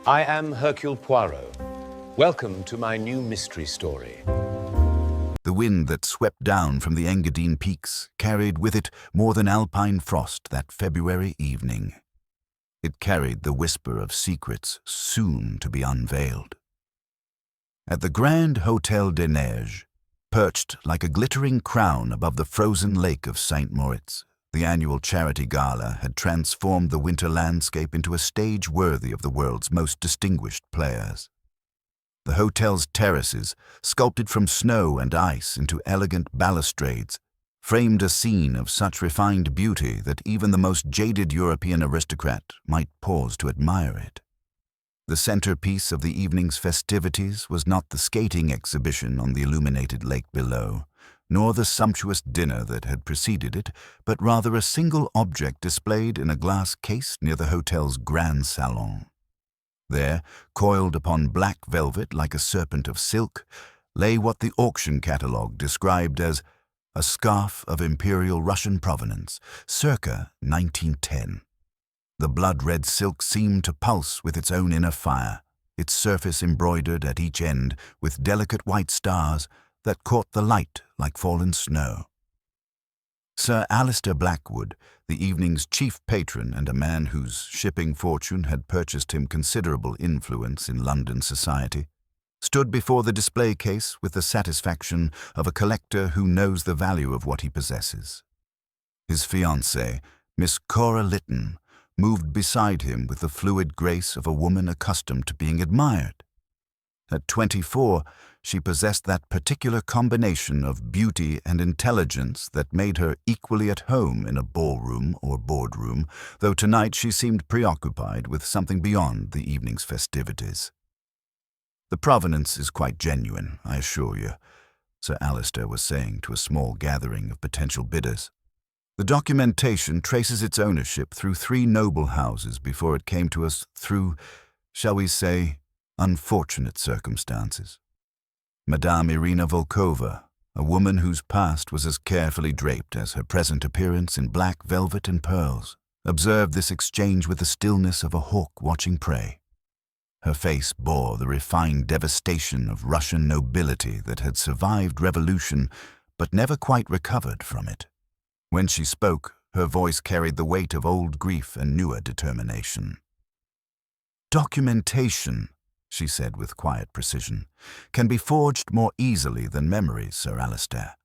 I am Hercule Poirot. Welcome to my new mystery story. The wind that swept down from the Engadine peaks carried with it more than alpine frost that February evening. It carried the whisper of secrets soon to be unveiled. At the Grand Hôtel des Neiges, perched like a glittering crown above the frozen lake of St. Moritz, the annual charity gala had transformed the winter landscape into a stage worthy of the world's most distinguished players. The hotel's terraces, sculpted from snow and ice into elegant balustrades, framed a scene of such refined beauty that even the most jaded European aristocrat might pause to admire it. The centerpiece of the evening's festivities was not the skating exhibition on the illuminated lake below, nor the sumptuous dinner that had preceded it, but rather a single object displayed in a glass case near the hotel's grand salon. There, coiled upon black velvet like a serpent of silk, lay what the auction catalogue described as a scarf of Imperial Russian provenance, circa 1910. The blood-red silk seemed to pulse with its own inner fire, its surface embroidered at each end with delicate white stars that caught the light like fallen snow. Sir Alistair Blackwood, the evening's chief patron and a man whose shipping fortune had purchased him considerable influence in London society, stood before the display case with the satisfaction of a collector who knows the value of what he possesses. His fiancée, Miss Cora Lytton, moved beside him with the fluid grace of a woman accustomed to being admired. At 24, she possessed that particular combination of beauty and intelligence that made her equally at home in a ballroom or boardroom, though tonight she seemed preoccupied with something beyond the evening's festivities. "The provenance is quite genuine, I assure you," Sir Alistair was saying to a small gathering of potential bidders. "The documentation traces its ownership through 3 noble houses before it came to us through, shall we say, unfortunate circumstances. Madame Irina Volkova, a woman whose past was as carefully draped as her present appearance in black velvet and pearls, observed this exchange with the stillness of a hawk watching prey. Her face bore the refined devastation of Russian nobility that had survived revolution but never quite recovered from it. When she spoke, her voice carried the weight of old grief and newer determination. "Documentation," she said with quiet precision, "can be forged more easily than memories, Sir Alistair.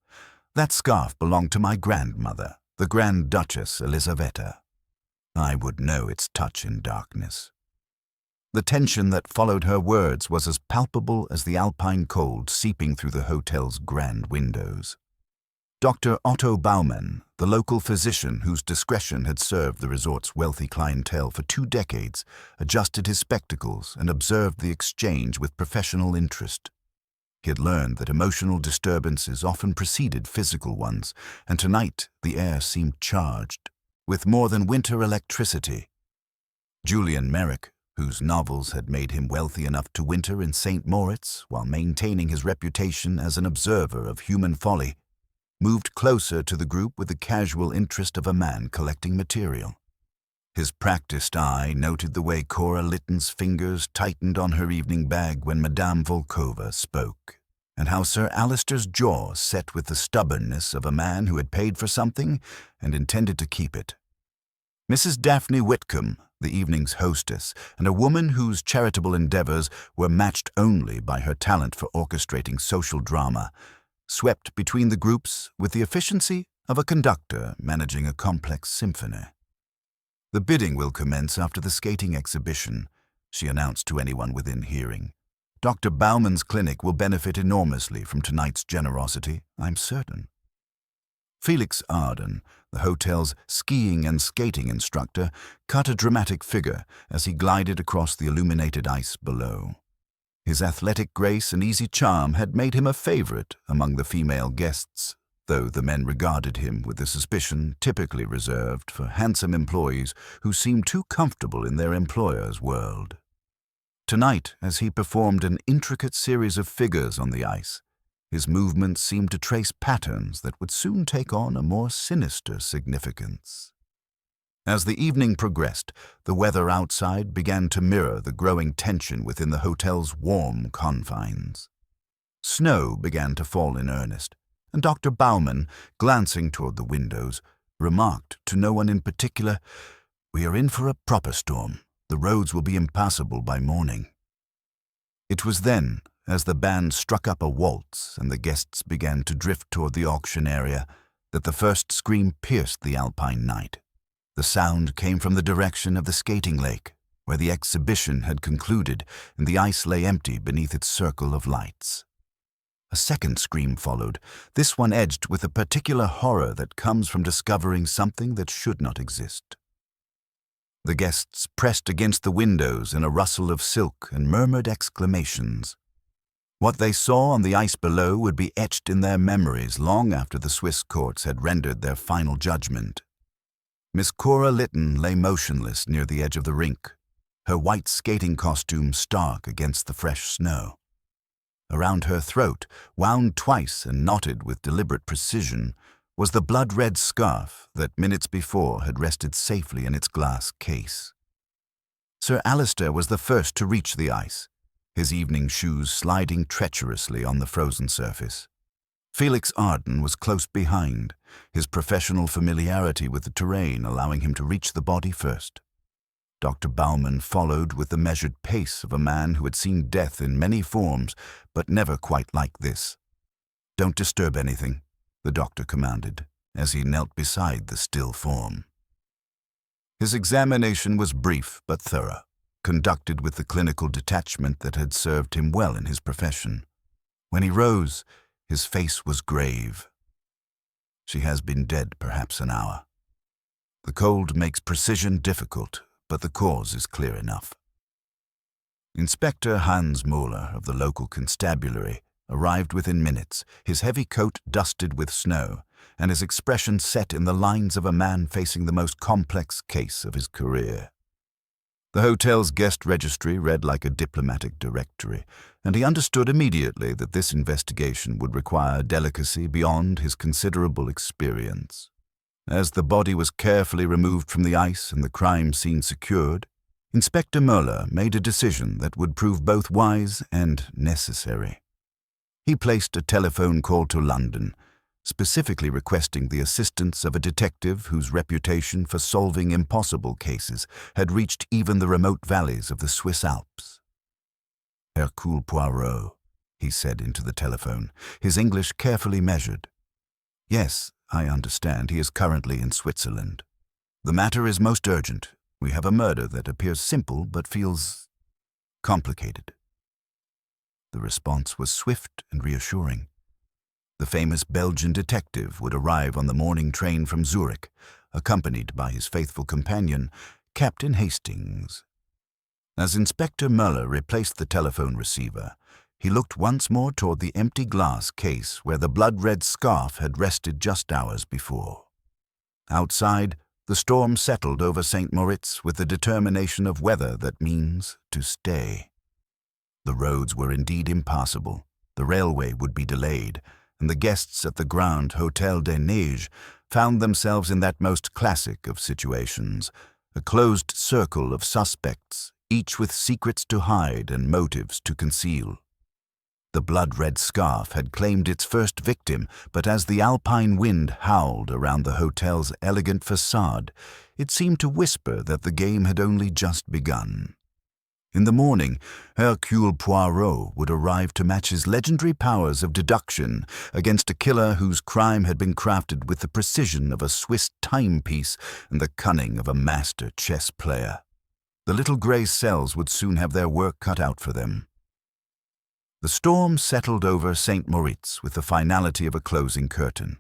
That scarf belonged to my grandmother, the Grand Duchess Elisaveta. I would know its touch in darkness." The tension that followed her words was as palpable as the alpine cold seeping through the hotel's grand windows. Dr. Otto Baumann, the local physician whose discretion had served the resort's wealthy clientele for 2 decades, adjusted his spectacles and observed the exchange with professional interest. He had learned that emotional disturbances often preceded physical ones, and tonight the air seemed charged with more than winter electricity. Julian Merrick, whose novels had made him wealthy enough to winter in St. Moritz while maintaining his reputation as an observer of human folly, moved closer to the group with the casual interest of a man collecting material. His practiced eye noted the way Cora Lytton's fingers tightened on her evening bag when Madame Volkova spoke, and how Sir Alistair's jaw set with the stubbornness of a man who had paid for something and intended to keep it. Mrs. Daphne Whitcomb, the evening's hostess, and a woman whose charitable endeavors were matched only by her talent for orchestrating social drama, swept between the groups with the efficiency of a conductor managing a complex symphony. "The bidding will commence after the skating exhibition," she announced to anyone within hearing. "Dr. Baumann's clinic will benefit enormously from tonight's generosity, I'm certain." Felix Arden, the hotel's skiing and skating instructor, cut a dramatic figure as he glided across the illuminated ice below. His athletic grace and easy charm had made him a favorite among the female guests, though the men regarded him with the suspicion typically reserved for handsome employees who seemed too comfortable in their employer's world. Tonight, as he performed an intricate series of figures on the ice, his movements seemed to trace patterns that would soon take on a more sinister significance. As the evening progressed, the weather outside began to mirror the growing tension within the hotel's warm confines. Snow began to fall in earnest, and Dr. Baumann, glancing toward the windows, remarked to no one in particular, "We are in for a proper storm. The roads will be impassable by morning." It was then, as the band struck up a waltz and the guests began to drift toward the auction area, that the first scream pierced the alpine night. The sound came from the direction of the skating lake, where the exhibition had concluded and the ice lay empty beneath its circle of lights. A second scream followed, this one edged with a particular horror that comes from discovering something that should not exist. The guests pressed against the windows in a rustle of silk and murmured exclamations. What they saw on the ice below would be etched in their memories long after the Swiss courts had rendered their final judgment. Miss Cora Lytton lay motionless near the edge of the rink, her white skating costume stark against the fresh snow. Around her throat, wound twice and knotted with deliberate precision, was the blood-red scarf that minutes before had rested safely in its glass case. Sir Alistair was the first to reach the ice, his evening shoes sliding treacherously on the frozen surface. Felix Arden was close behind, his professional familiarity with the terrain allowing him to reach the body first. Dr. Baumann followed with the measured pace of a man who had seen death in many forms, but never quite like this. "Don't disturb anything," the doctor commanded, as he knelt beside the still form. His examination was brief but thorough, conducted with the clinical detachment that had served him well in his profession. When he rose, his face was grave. "She has been dead perhaps an hour. The cold makes precision difficult, but the cause is clear enough." Inspector Hans Müller of the local constabulary arrived within minutes, his heavy coat dusted with snow, and his expression set in the lines of a man facing the most complex case of his career. The hotel's guest registry read like a diplomatic directory, and he understood immediately that this investigation would require delicacy beyond his considerable experience. As the body was carefully removed from the ice and the crime scene secured, Inspector Müller made a decision that would prove both wise and necessary. He placed a telephone call to London, specifically requesting the assistance of a detective whose reputation for solving impossible cases had reached even the remote valleys of the Swiss Alps. "Hercule Poirot," he said into the telephone, his English carefully measured. "Yes, I understand. He is currently in Switzerland. The matter is most urgent. We have a murder that appears simple but feels complicated." The response was swift and reassuring. The famous Belgian detective would arrive on the morning train from Zurich, accompanied by his faithful companion, Captain Hastings. As Inspector Müller replaced the telephone receiver, he looked once more toward the empty glass case where the blood-red scarf had rested just hours before. Outside, the storm settled over St. Moritz with the determination of weather that means to stay. The roads were indeed impassable, the railway would be delayed, and the guests at the Grand Hôtel des Neiges found themselves in that most classic of situations, a closed circle of suspects, each with secrets to hide and motives to conceal. The blood-red scarf had claimed its first victim, but as the alpine wind howled around the hotel's elegant facade, it seemed to whisper that the game had only just begun. In the morning, Hercule Poirot would arrive to match his legendary powers of deduction against a killer whose crime had been crafted with the precision of a Swiss timepiece and the cunning of a master chess player. The little grey cells would soon have their work cut out for them. The storm settled over St. Moritz with the finality of a closing curtain,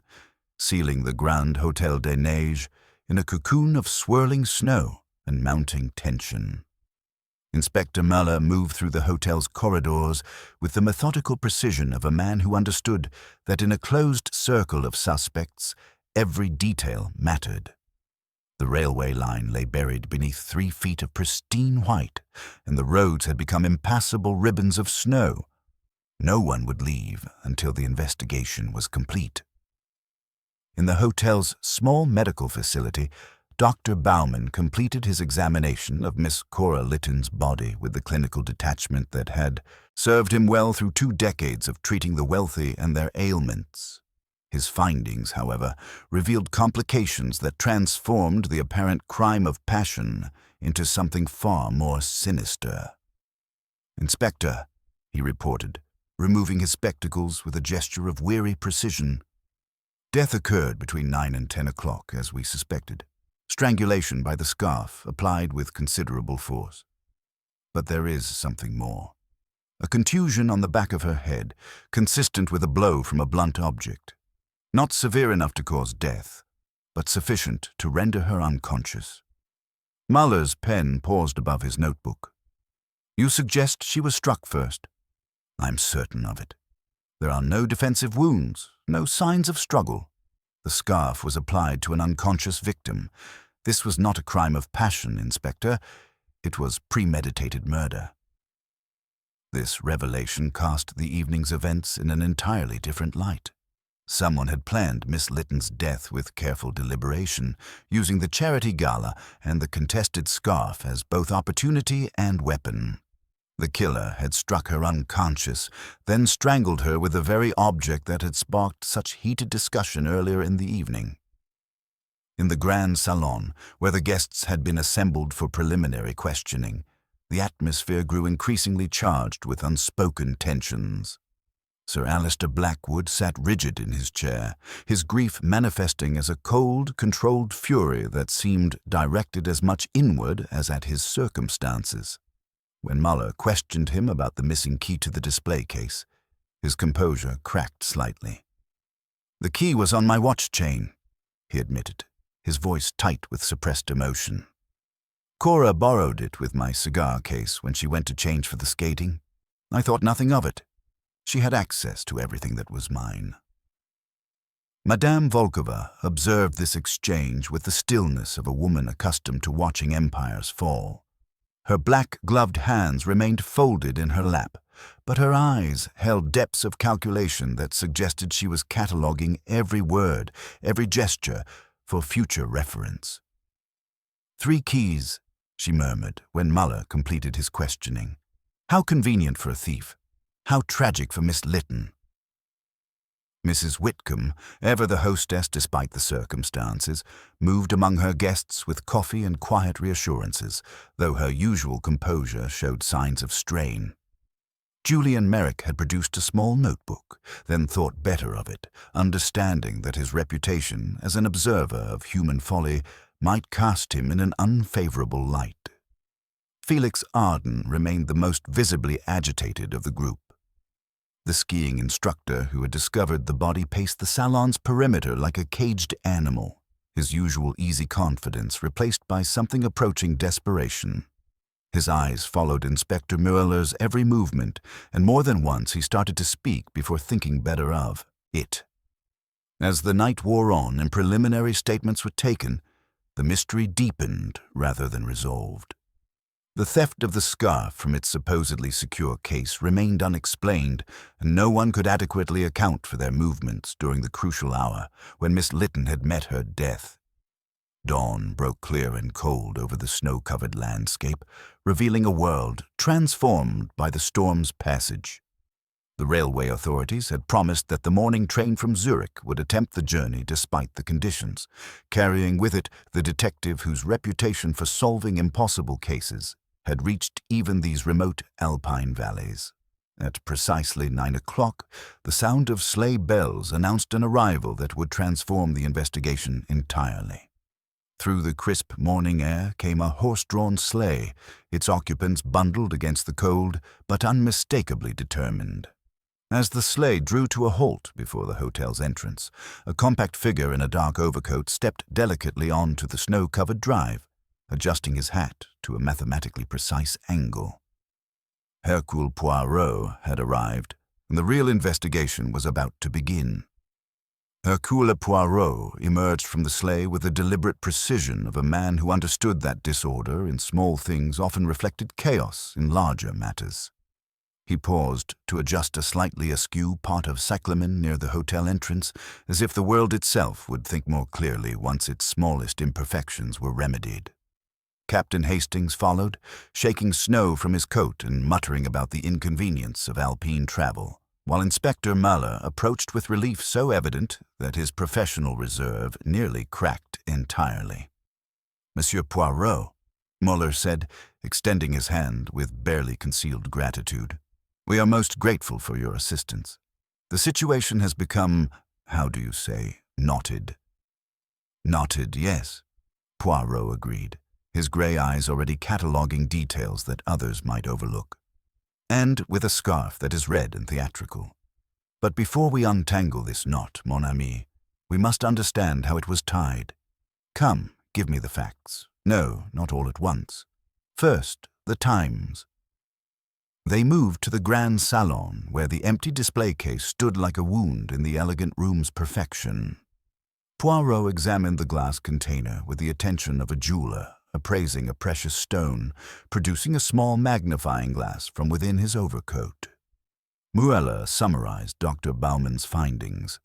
sealing the Grand Hôtel des Neiges in a cocoon of swirling snow and mounting tension. Inspector Müller moved through the hotel's corridors with the methodical precision of a man who understood that in a closed circle of suspects, every detail mattered. The railway line lay buried beneath 3 feet of pristine white, and the roads had become impassable ribbons of snow. No one would leave until the investigation was complete. In the hotel's small medical facility, Dr. Baumann completed his examination of Miss Cora Lytton's body with the clinical detachment that had served him well through 2 decades of treating the wealthy and their ailments. His findings, however, revealed complications that transformed the apparent crime of passion into something far more sinister. "Inspector," he reported, removing his spectacles with a gesture of weary precision, "death occurred between 9 and 10 o'clock, as we suspected. Strangulation by the scarf, applied with considerable force. But there is something more. A contusion on the back of her head, consistent with a blow from a blunt object. Not severe enough to cause death, but sufficient to render her unconscious." Muller's pen paused above his notebook. "You suggest she was struck first?" "I'm certain of it. There are no defensive wounds, no signs of struggle. The scarf was applied to an unconscious victim. This was not a crime of passion, Inspector. It was premeditated murder." This revelation cast the evening's events in an entirely different light. Someone had planned Miss Lytton's death with careful deliberation, using the charity gala and the contested scarf as both opportunity and weapon. The killer had struck her unconscious, then strangled her with the very object that had sparked such heated discussion earlier in the evening. In the grand salon, where the guests had been assembled for preliminary questioning, the atmosphere grew increasingly charged with unspoken tensions. Sir Alistair Blackwood sat rigid in his chair, his grief manifesting as a cold, controlled fury that seemed directed as much inward as at his circumstances. When Muller questioned him about the missing key to the display case, his composure cracked slightly. "The key was on my watch chain," he admitted, his voice tight with suppressed emotion. "Cora borrowed it with my cigar case when she went to change for the skating. I thought nothing of it. She had access to everything that was mine." Madame Volkova observed this exchange with the stillness of a woman accustomed to watching empires fall. Her black-gloved hands remained folded in her lap, but her eyes held depths of calculation that suggested she was cataloguing every word, every gesture, for future reference. "3 keys," she murmured when Muller completed his questioning. "How convenient for a thief. How tragic for Miss Lytton." Mrs. Whitcomb, ever the hostess despite the circumstances, moved among her guests with coffee and quiet reassurances, though her usual composure showed signs of strain. Julian Merrick had produced a small notebook, then thought better of it, understanding that his reputation as an observer of human folly might cast him in an unfavorable light. Felix Arden remained the most visibly agitated of the group. The skiing instructor who had discovered the body paced the salon's perimeter like a caged animal, his usual easy confidence replaced by something approaching desperation. His eyes followed Inspector Mueller's every movement, and more than once he started to speak before thinking better of it. As the night wore on and preliminary statements were taken, the mystery deepened rather than resolved. The theft of the scarf from its supposedly secure case remained unexplained, and no one could adequately account for their movements during the crucial hour when Miss Lytton had met her death. Dawn broke clear and cold over the snow-covered landscape, revealing a world transformed by the storm's passage. The railway authorities had promised that the morning train from Zurich would attempt the journey despite the conditions, carrying with it the detective whose reputation for solving impossible cases had reached even these remote alpine valleys. At precisely 9 o'clock, the sound of sleigh bells announced an arrival that would transform the investigation entirely. Through the crisp morning air came a horse-drawn sleigh, its occupants bundled against the cold, but unmistakably determined. As the sleigh drew to a halt before the hotel's entrance, a compact figure in a dark overcoat stepped delicately onto the snow-covered drive, adjusting his hat to a mathematically precise angle. Hercule Poirot had arrived, and the real investigation was about to begin. Hercule Poirot emerged from the sleigh with the deliberate precision of a man who understood that disorder in small things often reflected chaos in larger matters. He paused to adjust a slightly askew pot of cyclamen near the hotel entrance, as if the world itself would think more clearly once its smallest imperfections were remedied. Captain Hastings followed, shaking snow from his coat and muttering about the inconvenience of Alpine travel, while Inspector Muller approached with relief so evident that his professional reserve nearly cracked entirely. "Monsieur Poirot," Muller said, extending his hand with barely concealed gratitude, "we are most grateful for your assistance. The situation has become, how do you say, knotted?" "Knotted, yes," Poirot agreed, his grey eyes already cataloguing details that others might overlook. "And with a scarf that is red and theatrical. But before we untangle this knot, mon ami, we must understand how it was tied. Come, give me the facts. No, not all at once. First, the times." They moved to the grand salon, where the empty display case stood like a wound in the elegant room's perfection. Poirot examined the glass container with the attention of a jeweler appraising a precious stone, producing a small magnifying glass from within his overcoat. Muller summarized Dr. Bauman's findings.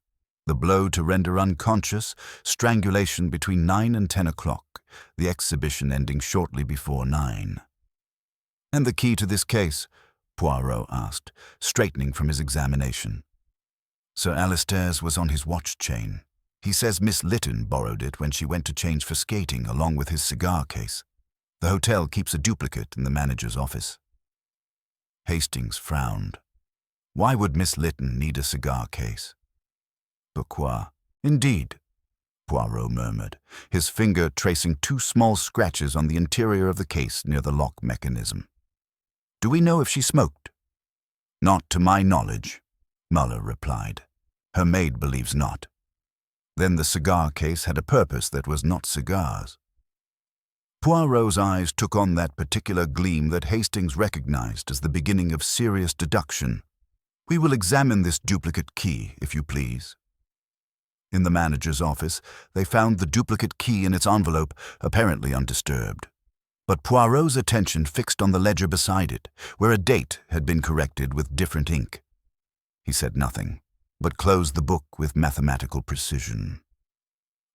The blow to render unconscious, strangulation between 9 and 10 o'clock, the exhibition ending shortly before 9. "And the key to this case?" Poirot asked, straightening from his examination. "Sir Alister's was on his watch chain. He says Miss Lytton borrowed it when she went to change for skating along with his cigar case. The hotel keeps a duplicate in the manager's office." Hastings frowned. Why would Miss Lytton need a cigar case? "Pourquoi? Indeed," Poirot murmured, his finger tracing 2 small scratches on the interior of the case near the lock mechanism. "Do we know if she smoked?" "Not to my knowledge," Muller replied. "Her maid believes not." Then the cigar case had a purpose that was not cigars. Poirot's eyes took on that particular gleam that Hastings recognized as the beginning of serious deduction. "We will examine this duplicate key, if you please." In the manager's office, they found the duplicate key in its envelope, apparently undisturbed. But Poirot's attention fixed on the ledger beside it, where a date had been corrected with different ink. He said nothing, but closed the book with mathematical precision.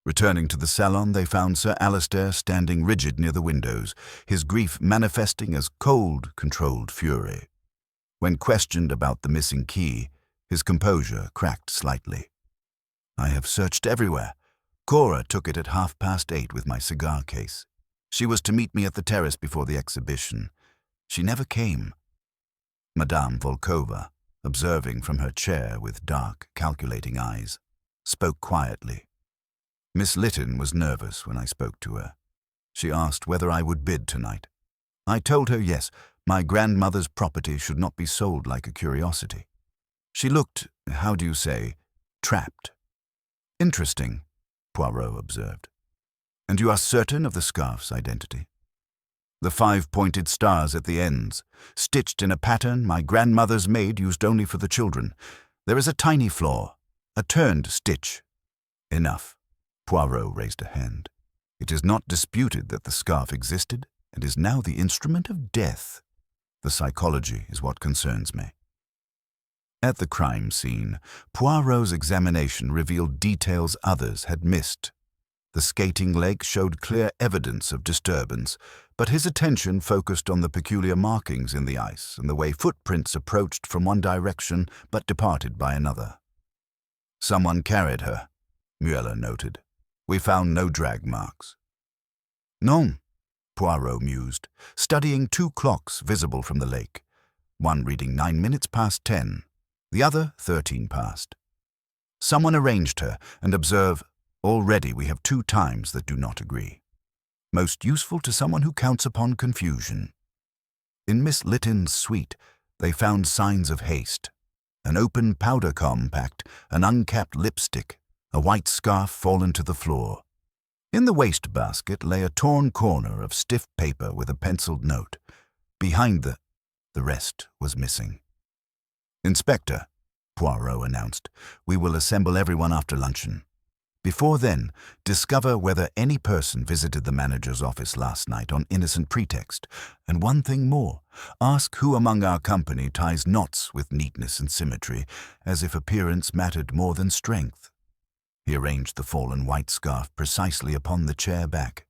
Returning to the salon, they found Sir Alister standing rigid near the windows, his grief manifesting as cold, controlled fury. When questioned about the missing key, his composure cracked slightly. "I have searched everywhere. Cora took it at 8:30 with my cigar case. She was to meet me at the terrace before the exhibition. She never came." Madame Volkova, observing from her chair with dark, calculating eyes, spoke quietly. "Miss Lytton was nervous when I spoke to her. She asked whether I would bid tonight. I told her yes, my grandmother's property should not be sold like a curiosity. She looked, how do you say, trapped." "Interesting," Poirot observed. "And you are certain of the scarf's identity?" "The 5-pointed stars at the ends, stitched in a pattern my grandmother's maid used only for the children. There is a tiny flaw, a turned stitch." "Enough." Poirot raised a hand. "It is not disputed that the scarf existed and is now the instrument of death. The psychology is what concerns me." At the crime scene, Poirot's examination revealed details others had missed. The skating leg showed clear evidence of disturbance, but his attention focused on the peculiar markings in the ice and the way footprints approached from one direction but departed by another. "Someone carried her," Muller noted. "We found no drag marks." "Non," Poirot mused, studying 2 clocks visible from the lake, one reading 9 minutes past 10, the other 13 past. "Someone arranged her, and observe, already we have 2 times that do not agree. Most useful to someone who counts upon confusion." In Miss Lytton's suite, they found signs of haste. An open powder compact, an uncapped lipstick, a white scarf fallen to the floor. In the wastebasket lay a torn corner of stiff paper with a penciled note. Behind the rest was missing. "Inspector," Poirot announced, "we will assemble everyone after luncheon. Before then, discover whether any person visited the manager's office last night on innocent pretext. And one thing more, ask who among our company ties knots with neatness and symmetry, as if appearance mattered more than strength. He arranged the fallen white scarf precisely upon the chair back.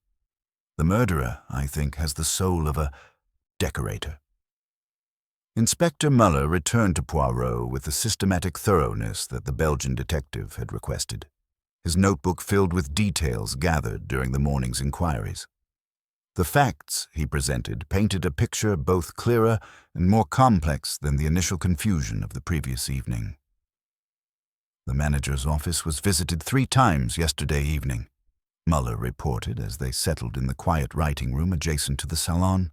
The murderer, I think, has the soul of a decorator. Inspector Muller returned to Poirot with the systematic thoroughness that the Belgian detective had requested, his notebook filled with details gathered during the morning's inquiries. The facts he presented painted a picture both clearer and more complex than the initial confusion of the previous evening. The manager's office was visited 3 times yesterday evening, Muller reported as they settled in the quiet writing room adjacent to the salon.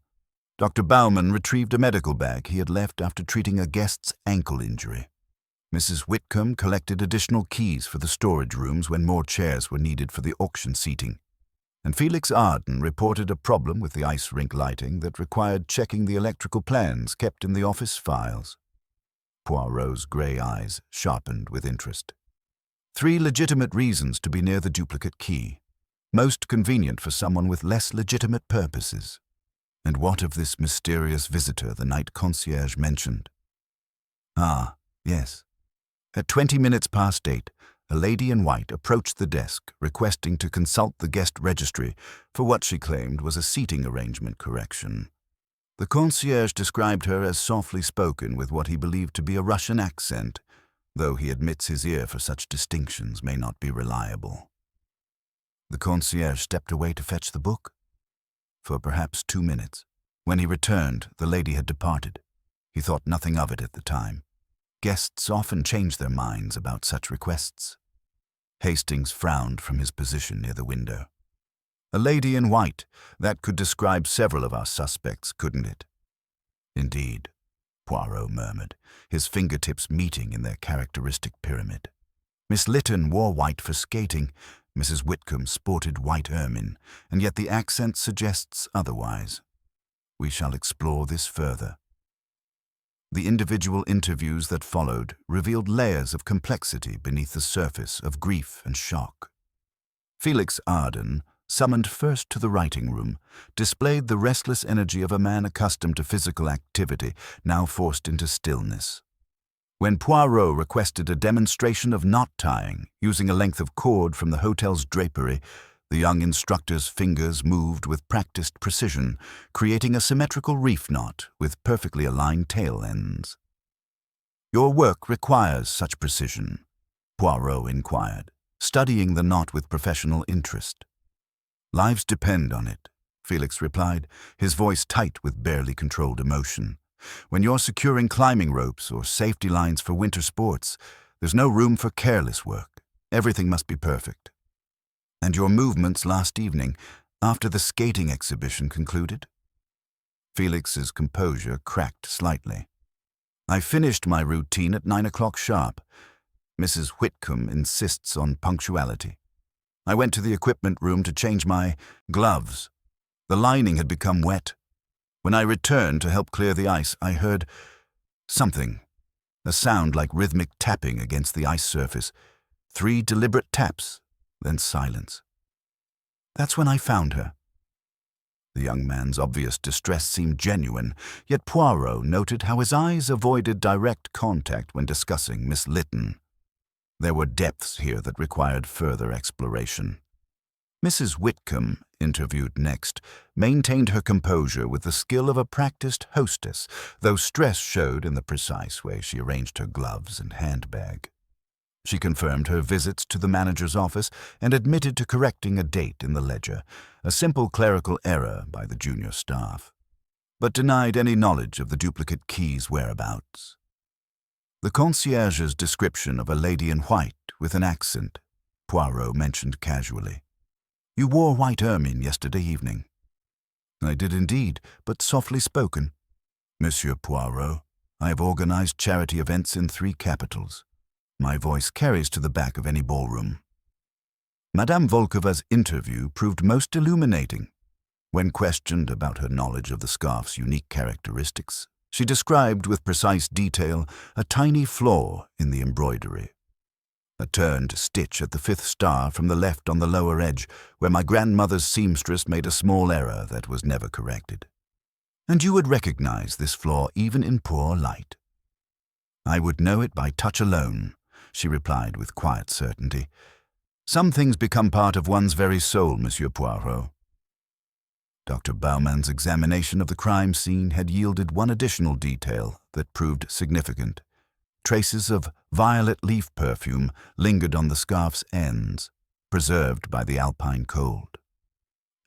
Dr. Baumann retrieved a medical bag he had left after treating a guest's ankle injury. Mrs. Whitcomb collected additional keys for the storage rooms when more chairs were needed for the auction seating. And Felix Arden reported a problem with the ice rink lighting that required checking the electrical plans kept in the office files. Poirot's grey eyes sharpened with interest. 3 legitimate reasons to be near the duplicate key, most convenient for someone with less legitimate purposes. And what of this mysterious visitor the night concierge mentioned? Ah, yes. At 20 minutes past 8, a lady in white approached the desk, requesting to consult the guest registry for what she claimed was a seating arrangement correction. The concierge described her as softly spoken with what he believed to be a Russian accent, though he admits his ear for such distinctions may not be reliable. The concierge stepped away to fetch the book. For perhaps 2 minutes. When he returned, the lady had departed. He thought nothing of it at the time. Guests often change their minds about such requests. Hastings frowned from his position near the window. A lady in white, that could describe several of our suspects, couldn't it? Indeed, Poirot murmured, his fingertips meeting in their characteristic pyramid. Miss Lytton wore white for skating, Mrs. Whitcomb sported white ermine, and yet the accent suggests otherwise. We shall explore this further. The individual interviews that followed revealed layers of complexity beneath the surface of grief and shock. Felix Arden, summoned first to the writing room, displayed the restless energy of a man accustomed to physical activity, now forced into stillness. When Poirot requested a demonstration of knot-tying using a length of cord from the hotel's drapery, the young instructor's fingers moved with practiced precision, creating a symmetrical reef knot with perfectly aligned tail ends. "Your work requires such precision?" Poirot inquired, studying the knot with professional interest. "Lives depend on it," Felix replied, his voice tight with barely controlled emotion. "When you're securing climbing ropes or safety lines for winter sports, there's no room for careless work. Everything must be perfect." "And your movements last evening, after the skating exhibition concluded?" Felix's composure cracked slightly. "I finished my routine at 9 o'clock sharp. Mrs. Whitcomb insists on punctuality. I went to the equipment room to change my gloves. The lining had become wet. When I returned to help clear the ice, I heard something, a sound like rhythmic tapping against the ice surface. 3 deliberate taps, then silence. That's when I found her." The young man's obvious distress seemed genuine, yet Poirot noted how his eyes avoided direct contact when discussing Miss Lytton. There were depths here that required further exploration. Mrs. Whitcomb, interviewed next, maintained her composure with the skill of a practiced hostess, though stress showed in the precise way she arranged her gloves and handbag. She confirmed her visits to the manager's office and admitted to correcting a date in the ledger, a simple clerical error by the junior staff, but denied any knowledge of the duplicate key's whereabouts. The concierge's description of a lady in white with an accent, Poirot mentioned casually. "You wore white ermine yesterday evening." "I did indeed, but softly spoken. Monsieur Poirot, I have organized charity events in 3 capitals. My voice carries to the back of any ballroom." Madame Volkova's interview proved most illuminating. When questioned about her knowledge of the scarf's unique characteristics, she described with precise detail a tiny flaw in the embroidery. A turned stitch at the 5th star from the left on the lower edge, where my grandmother's seamstress made a small error that was never corrected. And you would recognize this flaw even in poor light. I would know it by touch alone, she replied with quiet certainty. Some things become part of one's very soul, Monsieur Poirot. Dr. Baumann's examination of the crime scene had yielded one additional detail that proved significant. Traces of violet leaf perfume lingered on the scarf's ends, preserved by the alpine cold.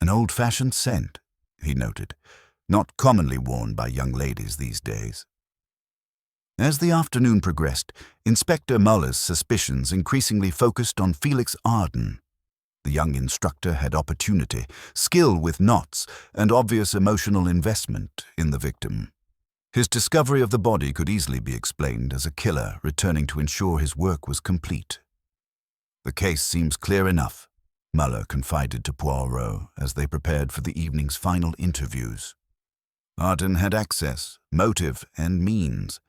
An old-fashioned scent, he noted, not commonly worn by young ladies these days. As the afternoon progressed, Inspector Muller's suspicions increasingly focused on Felix Arden. The young instructor had opportunity, skill with knots, and obvious emotional investment in the victim. His discovery of the body could easily be explained as a killer returning to ensure his work was complete. The case seems clear enough, Muller confided to Poirot as they prepared for the evening's final interviews. Arden had access, motive, and means.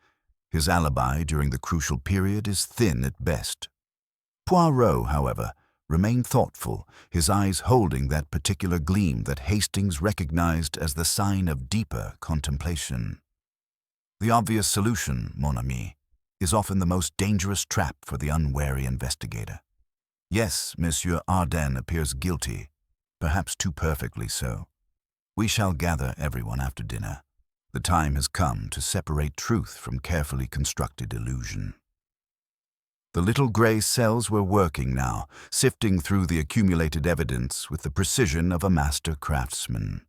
His alibi during the crucial period is thin at best. Poirot, however, remained thoughtful, his eyes holding that particular gleam that Hastings recognized as the sign of deeper contemplation. The obvious solution, mon ami, is often the most dangerous trap for the unwary investigator. Yes, Monsieur Arden appears guilty, perhaps too perfectly so. We shall gather everyone after dinner. The time has come to separate truth from carefully constructed illusion. The little gray cells were working now, sifting through the accumulated evidence with the precision of a master craftsman.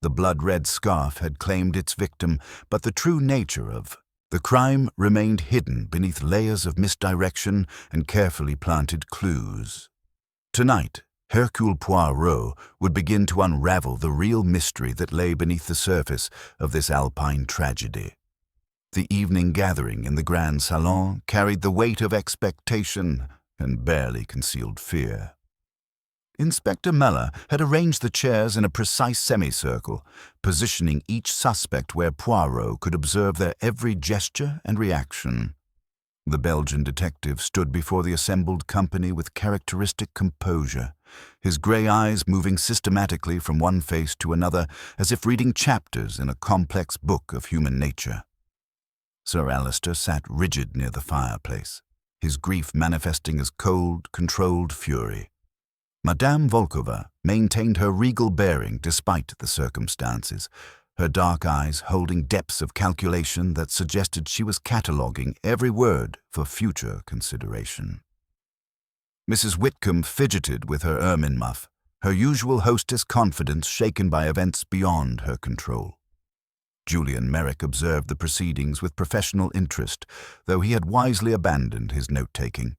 The blood-red scarf had claimed its victim, but the true nature of the crime remained hidden beneath layers of misdirection and carefully planted clues. Tonight, Hercule Poirot would begin to unravel the real mystery that lay beneath the surface of this alpine tragedy. The evening gathering in the Grand Salon carried the weight of expectation and barely concealed fear. Inspector Muller had arranged the chairs in a precise semicircle, positioning each suspect where Poirot could observe their every gesture and reaction. The Belgian detective stood before the assembled company with characteristic composure, his grey eyes moving systematically from one face to another as if reading chapters in a complex book of human nature. Sir Alister sat rigid near the fireplace, his grief manifesting as cold, controlled fury. Madame Volkova maintained her regal bearing despite the circumstances, her dark eyes holding depths of calculation that suggested she was cataloguing every word for future consideration. Mrs. Whitcomb fidgeted with her ermine muff, her usual hostess confidence shaken by events beyond her control. Julian Merrick observed the proceedings with professional interest, though he had wisely abandoned his note-taking.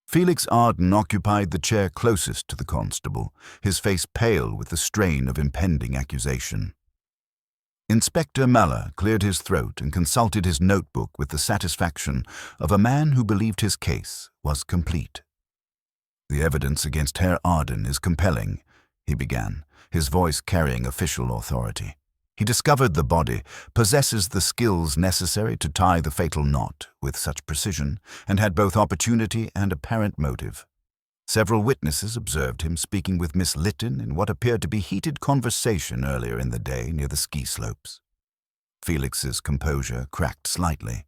Felix Arden occupied the chair closest to the constable, his face pale with the strain of impending accusation. Inspector Muller cleared his throat and consulted his notebook with the satisfaction of a man who believed his case was complete. "The evidence against Herr Arden is compelling," he began, his voice carrying official authority. "He discovered the body, possesses the skills necessary to tie the fatal knot with such precision, and had both opportunity and apparent motive. Several witnesses observed him speaking with Miss Lytton in what appeared to be heated conversation earlier in the day near the ski slopes." Felix's composure cracked slightly.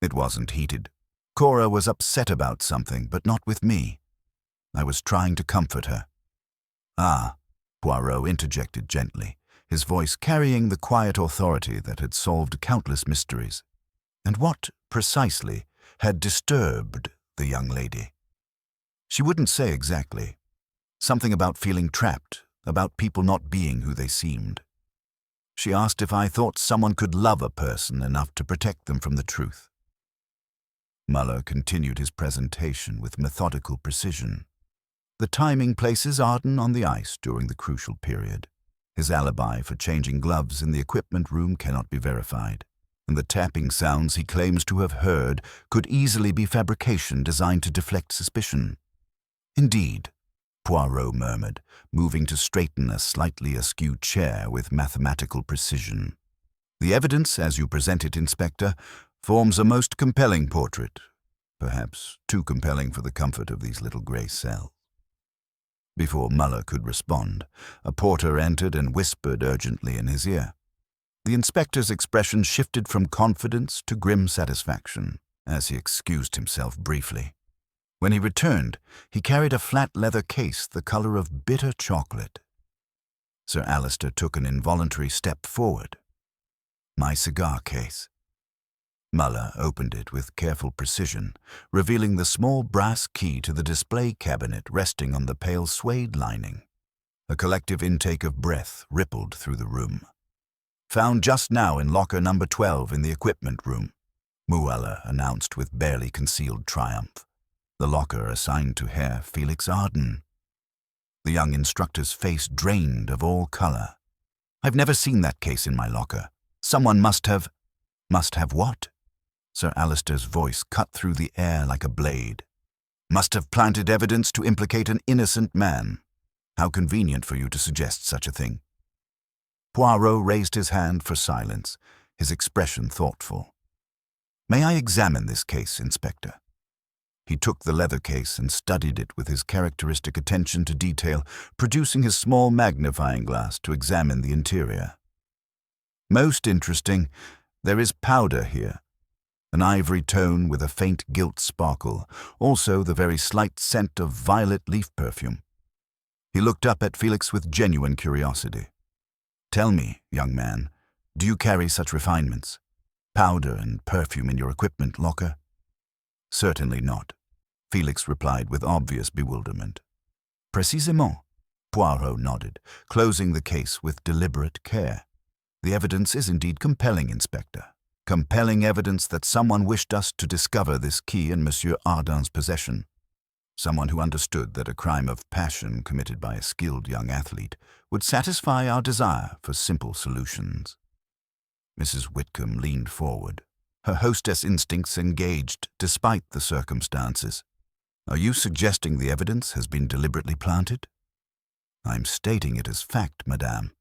"It wasn't heated. Cora was upset about something, but not with me. I was trying to comfort her." "Ah," Poirot interjected gently, his voice carrying the quiet authority that had solved countless mysteries. "And what, precisely, had disturbed the young lady?" "She wouldn't say exactly. Something about feeling trapped, about people not being who they seemed. She asked if I thought someone could love a person enough to protect them from the truth." Muller continued his presentation with methodical precision. "The timing places Arden on the ice during the crucial period. His alibi for changing gloves in the equipment room cannot be verified, and the tapping sounds he claims to have heard could easily be fabrication designed to deflect suspicion." "Indeed," Poirot murmured, moving to straighten a slightly askew chair with mathematical precision. "The evidence, as you present it, Inspector, forms a most compelling portrait. perhaps too compelling for the comfort of these little grey cells. Before Muller could respond, a porter entered and whispered urgently in his ear. The inspector's expression shifted from confidence to grim satisfaction as he excused himself briefly. When he returned, he carried a flat leather case the colour of bitter chocolate. Sir Alister took an involuntary step forward. My cigar case. Muller opened it with careful precision, revealing the small brass key to the display cabinet resting on the pale suede lining. A collective intake of breath rippled through the room. Found just now in locker number 12 in the equipment room, Muller announced with barely concealed triumph. The locker assigned to Herr Felix Arden. The young instructor's face drained of all colour. I've never seen that case in my locker. Someone must have... Must have what? Sir Alister's voice cut through the air like a blade. Must have planted evidence to implicate an innocent man. How convenient for you to suggest such a thing. Poirot raised his hand for silence, his expression thoughtful. May I examine this case, Inspector? He took the leather case and studied it with his characteristic attention to detail, producing his small magnifying glass to examine the interior. Most interesting, there is powder here. An ivory tone with a faint gilt sparkle, also the very slight scent of violet leaf perfume. He looked up at Felix with genuine curiosity. Tell me, young man, do you carry such refinements? Powder and perfume in your equipment locker? Certainly not, Felix replied with obvious bewilderment. Précisément, Poirot nodded, closing the case with deliberate care. The evidence is indeed compelling, Inspector. Compelling evidence that someone wished us to discover this key in Monsieur Arden's possession. Someone who understood that a crime of passion committed by a skilled young athlete would satisfy our desire for simple solutions. Mrs. Whitcomb leaned forward, her hostess instincts engaged despite the circumstances. Are you suggesting the evidence has been deliberately planted? I'm stating it as fact, madame.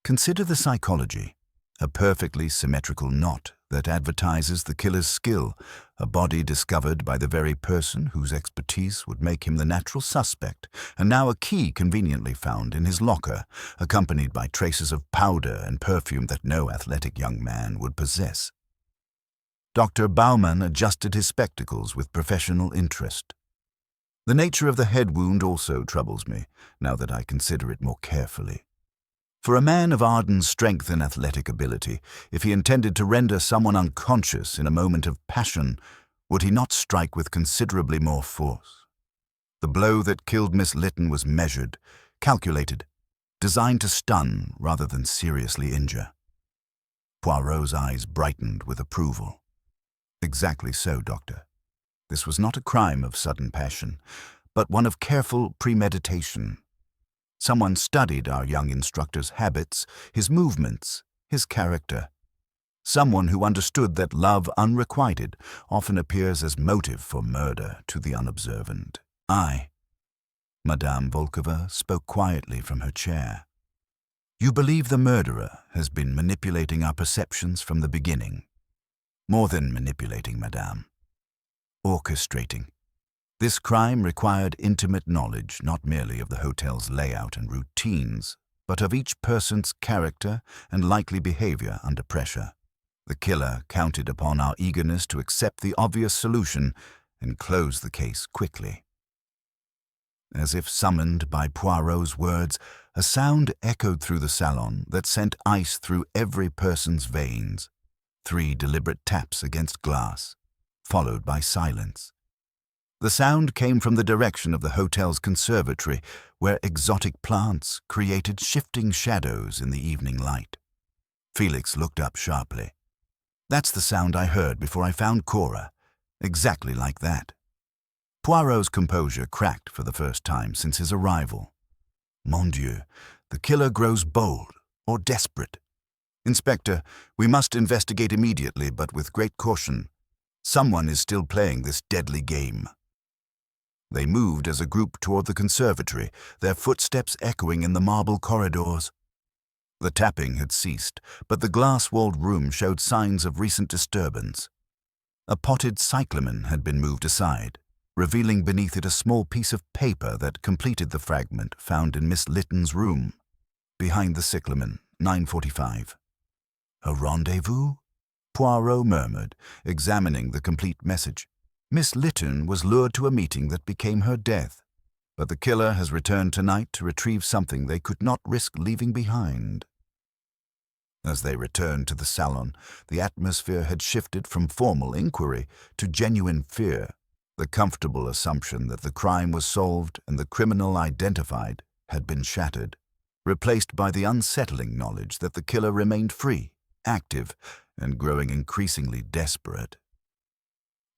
Consider the psychology. A perfectly symmetrical knot that advertises the killer's skill, a body discovered by the very person whose expertise would make him the natural suspect, and now a key conveniently found in his locker, accompanied by traces of powder and perfume that no athletic young man would possess. Dr. Baumann adjusted his spectacles with professional interest. The nature of the head wound also troubles me, now that I consider it more carefully. For a man of Arden's strength and athletic ability, if he intended to render someone unconscious in a moment of passion, would he not strike with considerably more force? The blow that killed Miss Lytton was measured, calculated, designed to stun rather than seriously injure. Poirot's eyes brightened with approval. Exactly so, Doctor. This was not a crime of sudden passion, but one of careful premeditation. Someone studied our young instructor's habits, his movements, his character. Someone who understood that love unrequited often appears as motive for murder to the unobservant. Madame Volkova spoke quietly from her chair. You believe the murderer has been manipulating our perceptions from the beginning. More than manipulating, madame. Orchestrating. This crime required intimate knowledge not merely of the hotel's layout and routines, but of each person's character and likely behavior under pressure. The killer counted upon our eagerness to accept the obvious solution and close the case quickly. As if summoned by Poirot's words, a sound echoed through the salon that sent ice through every person's veins. 3 deliberate taps against glass, followed by silence. The sound came from the direction of the hotel's conservatory, where exotic plants created shifting shadows in the evening light. Felix looked up sharply. That's the sound I heard before I found Cora. Exactly like that. Poirot's composure cracked for the first time since his arrival. Mon Dieu, the killer grows bold or desperate. Inspector, we must investigate immediately, but with great caution. Someone is still playing this deadly game. They moved as a group toward the conservatory, their footsteps echoing in the marble corridors. The tapping had ceased, but the glass-walled room showed signs of recent disturbance. A potted cyclamen had been moved aside, revealing beneath it a small piece of paper that completed the fragment found in Miss Lytton's room. Behind the cyclamen, 9:45. A rendezvous? Poirot murmured, examining the complete message. Miss Lytton was lured to a meeting that became her death, but the killer has returned tonight to retrieve something they could not risk leaving behind. As they returned to the salon, the atmosphere had shifted from formal inquiry to genuine fear. The comfortable assumption that the crime was solved and the criminal identified had been shattered, replaced by the unsettling knowledge that the killer remained free, active, and growing increasingly desperate.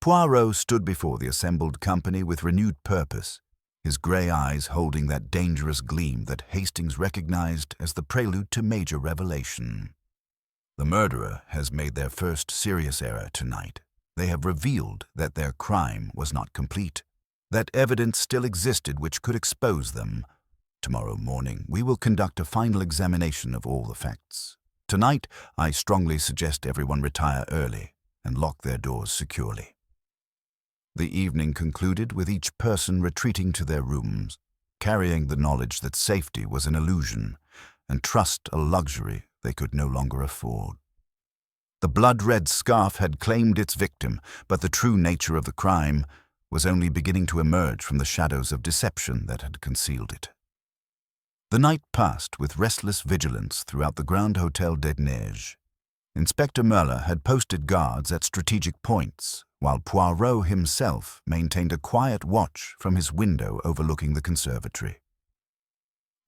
Poirot stood before the assembled company with renewed purpose, his grey eyes holding that dangerous gleam that Hastings recognized as the prelude to major revelation. The murderer has made their first serious error tonight. They have revealed that their crime was not complete, that evidence still existed which could expose them. Tomorrow morning, we will conduct a final examination of all the facts. Tonight, I strongly suggest everyone retire early and lock their doors securely. The evening concluded with each person retreating to their rooms, carrying the knowledge that safety was an illusion and trust a luxury they could no longer afford. The blood-red scarf had claimed its victim, but the true nature of the crime was only beginning to emerge from the shadows of deception that had concealed it. The night passed with restless vigilance throughout the Grand Hôtel des Neiges. Inspector Muller had posted guards at strategic points, while Poirot himself maintained a quiet watch from his window overlooking the conservatory.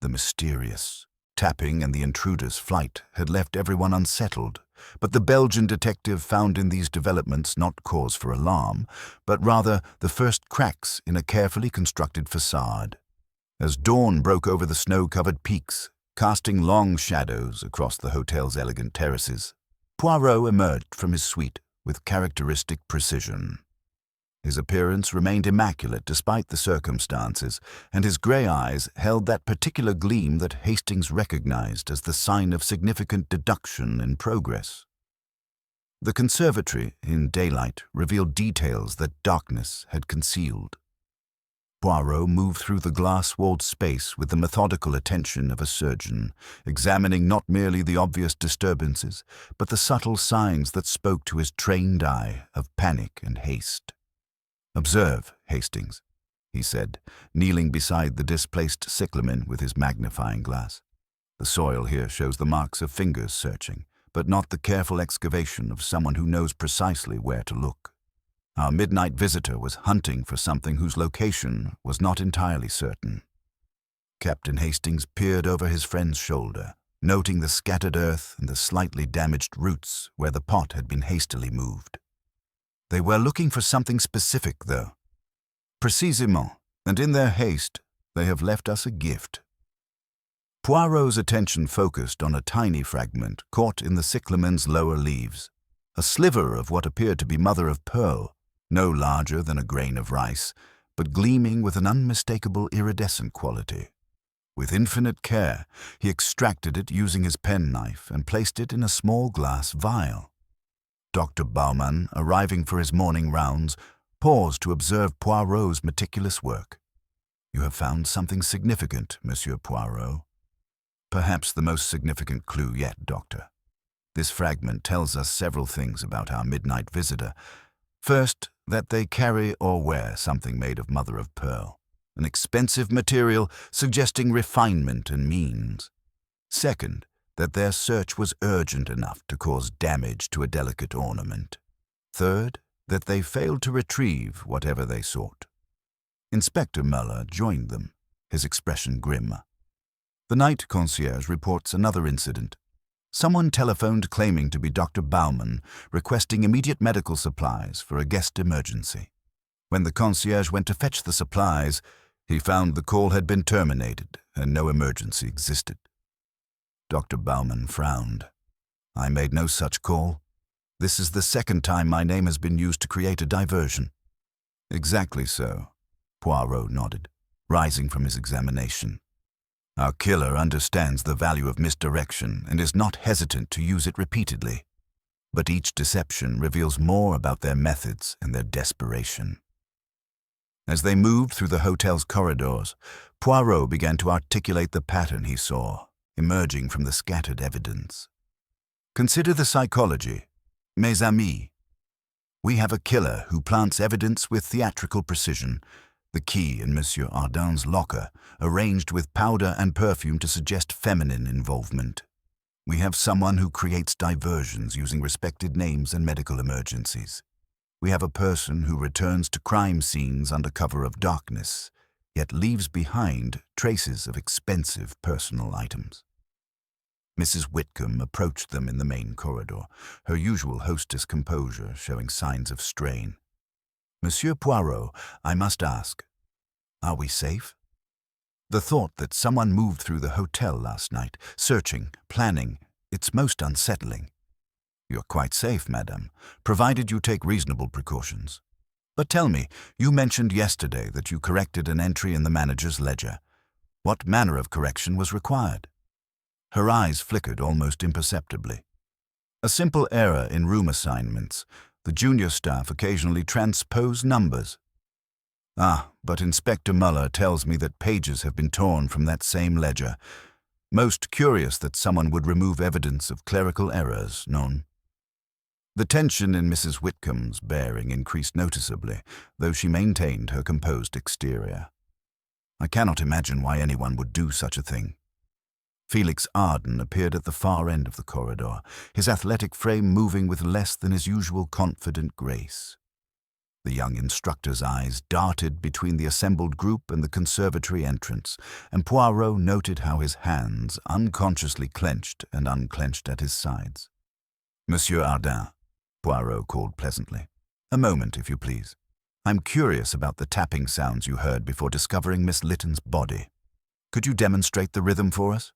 The mysterious tapping and the intruder's flight had left everyone unsettled, but the Belgian detective found in these developments not cause for alarm, but rather the first cracks in a carefully constructed facade. As dawn broke over the snow-covered peaks, casting long shadows across the hotel's elegant terraces, Poirot emerged from his suite with characteristic precision. His appearance remained immaculate despite the circumstances, and his grey eyes held that particular gleam that Hastings recognized as the sign of significant deduction in progress. The conservatory, in daylight, revealed details that darkness had concealed. Poirot moved through the glass-walled space with the methodical attention of a surgeon, examining not merely the obvious disturbances, but the subtle signs that spoke to his trained eye of panic and haste. "Observe, Hastings," he said, kneeling beside the displaced cyclamen with his magnifying glass. "The soil here shows the marks of fingers searching, but not the careful excavation of someone who knows precisely where to look. Our midnight visitor was hunting for something whose location was not entirely certain." Captain Hastings peered over his friend's shoulder, noting the scattered earth and the slightly damaged roots where the pot had been hastily moved. "They were looking for something specific, though. Précisément, and in their haste, they have left us a gift." Poirot's attention focused on a tiny fragment caught in the cyclamen's lower leaves, a sliver of what appeared to be mother-of-pearl, no larger than a grain of rice, but gleaming with an unmistakable iridescent quality. With infinite care, he extracted it using his penknife and placed it in a small glass vial. Dr. Baumann, arriving for his morning rounds, paused to observe Poirot's meticulous work. "You have found something significant, Monsieur Poirot." "Perhaps the most significant clue yet, Doctor. This fragment tells us several things about our midnight visitor. First, that they carry or wear something made of mother-of-pearl, an expensive material suggesting refinement and means. Second, that their search was urgent enough to cause damage to a delicate ornament. Third, that they failed to retrieve whatever they sought." Inspector Muller joined them, his expression grim. The night concierge reports another incident. Someone telephoned claiming to be Dr. Baumann, requesting immediate medical supplies for a guest emergency. When the concierge went to fetch the supplies, he found the call had been terminated and no emergency existed. Dr. Baumann frowned. "I made no such call. This is the second time my name has been used to create a diversion." "Exactly so," Poirot nodded, rising from his examination. "Our killer understands the value of misdirection and is not hesitant to use it repeatedly. but each deception reveals more about their methods and their desperation. As they moved through the hotel's corridors, Poirot began to articulate the pattern he saw, emerging from the scattered evidence. Consider the psychology. Mes amis. We have a killer who plants evidence with theatrical precision, the key in Monsieur Ardin's locker, arranged with powder and perfume to suggest feminine involvement. We have someone who creates diversions using respected names and medical emergencies. We have a person who returns to crime scenes under cover of darkness, yet leaves behind traces of expensive personal items. Mrs. Whitcomb approached them in the main corridor, her usual hostess composure showing signs of strain. Monsieur Poirot, I must ask, are we safe? The thought that someone moved through the hotel last night, searching, planning, it's most unsettling. You're quite safe, madame, provided you take reasonable precautions. But tell me, you mentioned yesterday that you corrected an entry in the manager's ledger. What manner of correction was required? Her eyes flickered almost imperceptibly. A simple error in room assignments. The junior staff occasionally transpose numbers. Ah, but Inspector Muller tells me that pages have been torn from that same ledger. Most curious that someone would remove evidence of clerical errors, non? The tension in Mrs. Whitcomb's bearing increased noticeably, though she maintained her composed exterior. I cannot imagine why anyone would do such a thing. Felix Arden appeared at the far end of the corridor, his athletic frame moving with less than his usual confident grace. The young instructor's eyes darted between the assembled group and the conservatory entrance, and Poirot noted how his hands unconsciously clenched and unclenched at his sides. Monsieur Ardin, Poirot called pleasantly. A moment, if you please. I'm curious about the tapping sounds you heard before discovering Miss Lytton's body. Could you demonstrate the rhythm for us?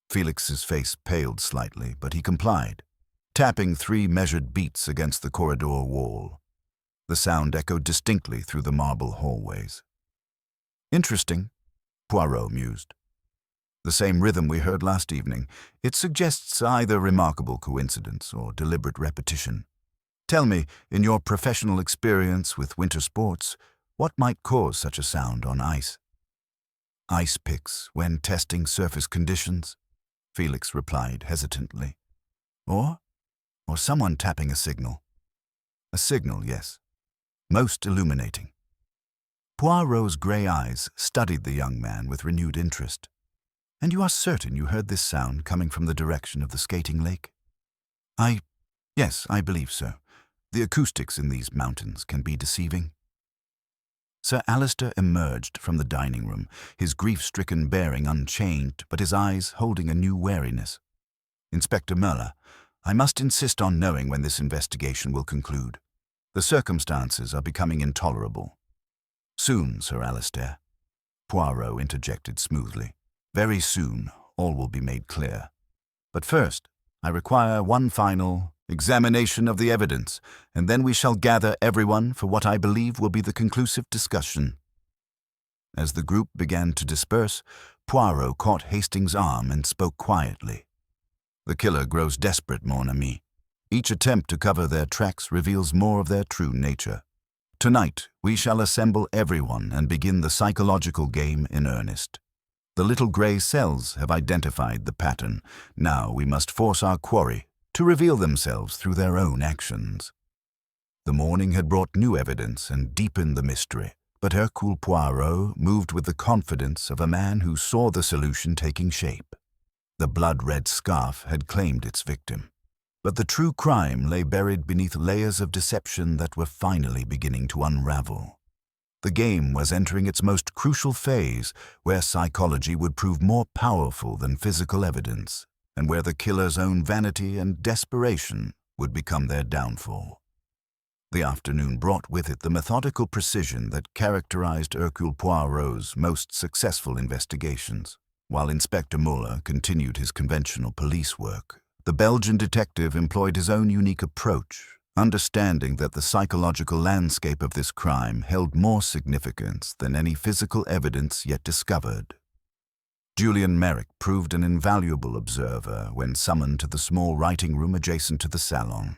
Felix's face paled slightly, but he complied, tapping 3 measured beats against the corridor wall. The sound echoed distinctly through the marble hallways. Interesting, Poirot mused. The same rhythm we heard last evening. It suggests either remarkable coincidence or deliberate repetition. Tell me, in your professional experience with winter sports, what might cause such a sound on ice? Ice picks when testing surface conditions, Felix replied hesitantly. Or someone tapping a signal. A signal, yes. Most illuminating. Poirot's grey eyes studied the young man with renewed interest. And you are certain you heard this sound coming from the direction of the skating lake? Yes, I believe so. The acoustics in these mountains can be deceiving. Sir Alistair emerged from the dining room, his grief-stricken bearing unchanged, but his eyes holding a new wariness. Inspector Muller, I must insist on knowing when this investigation will conclude. The circumstances are becoming intolerable. Soon, Sir Alistair, Poirot interjected smoothly. Very soon, all will be made clear. But first, I require one final examination of the evidence, and then we shall gather everyone for what I believe will be the conclusive discussion. As the group began to disperse, Poirot caught Hastings' arm and spoke quietly. The killer grows desperate, mon ami. Each attempt to cover their tracks reveals more of their true nature. Tonight, we shall assemble everyone and begin the psychological game in earnest. The little grey cells have identified the pattern. Now we must force our quarry to reveal themselves through their own actions. The morning had brought new evidence and deepened the mystery, but Hercule Poirot moved with the confidence of a man who saw the solution taking shape. The blood-red scarf had claimed its victim, but the true crime lay buried beneath layers of deception that were finally beginning to unravel. The game was entering its most crucial phase, where psychology would prove more powerful than physical evidence, and where the killer's own vanity and desperation would become their downfall. The afternoon brought with it the methodical precision that characterized Hercule Poirot's most successful investigations. While Inspector Muller continued his conventional police work, the Belgian detective employed his own unique approach, understanding that the psychological landscape of this crime held more significance than any physical evidence yet discovered. Julian Merrick proved an invaluable observer when summoned to the small writing room adjacent to the salon.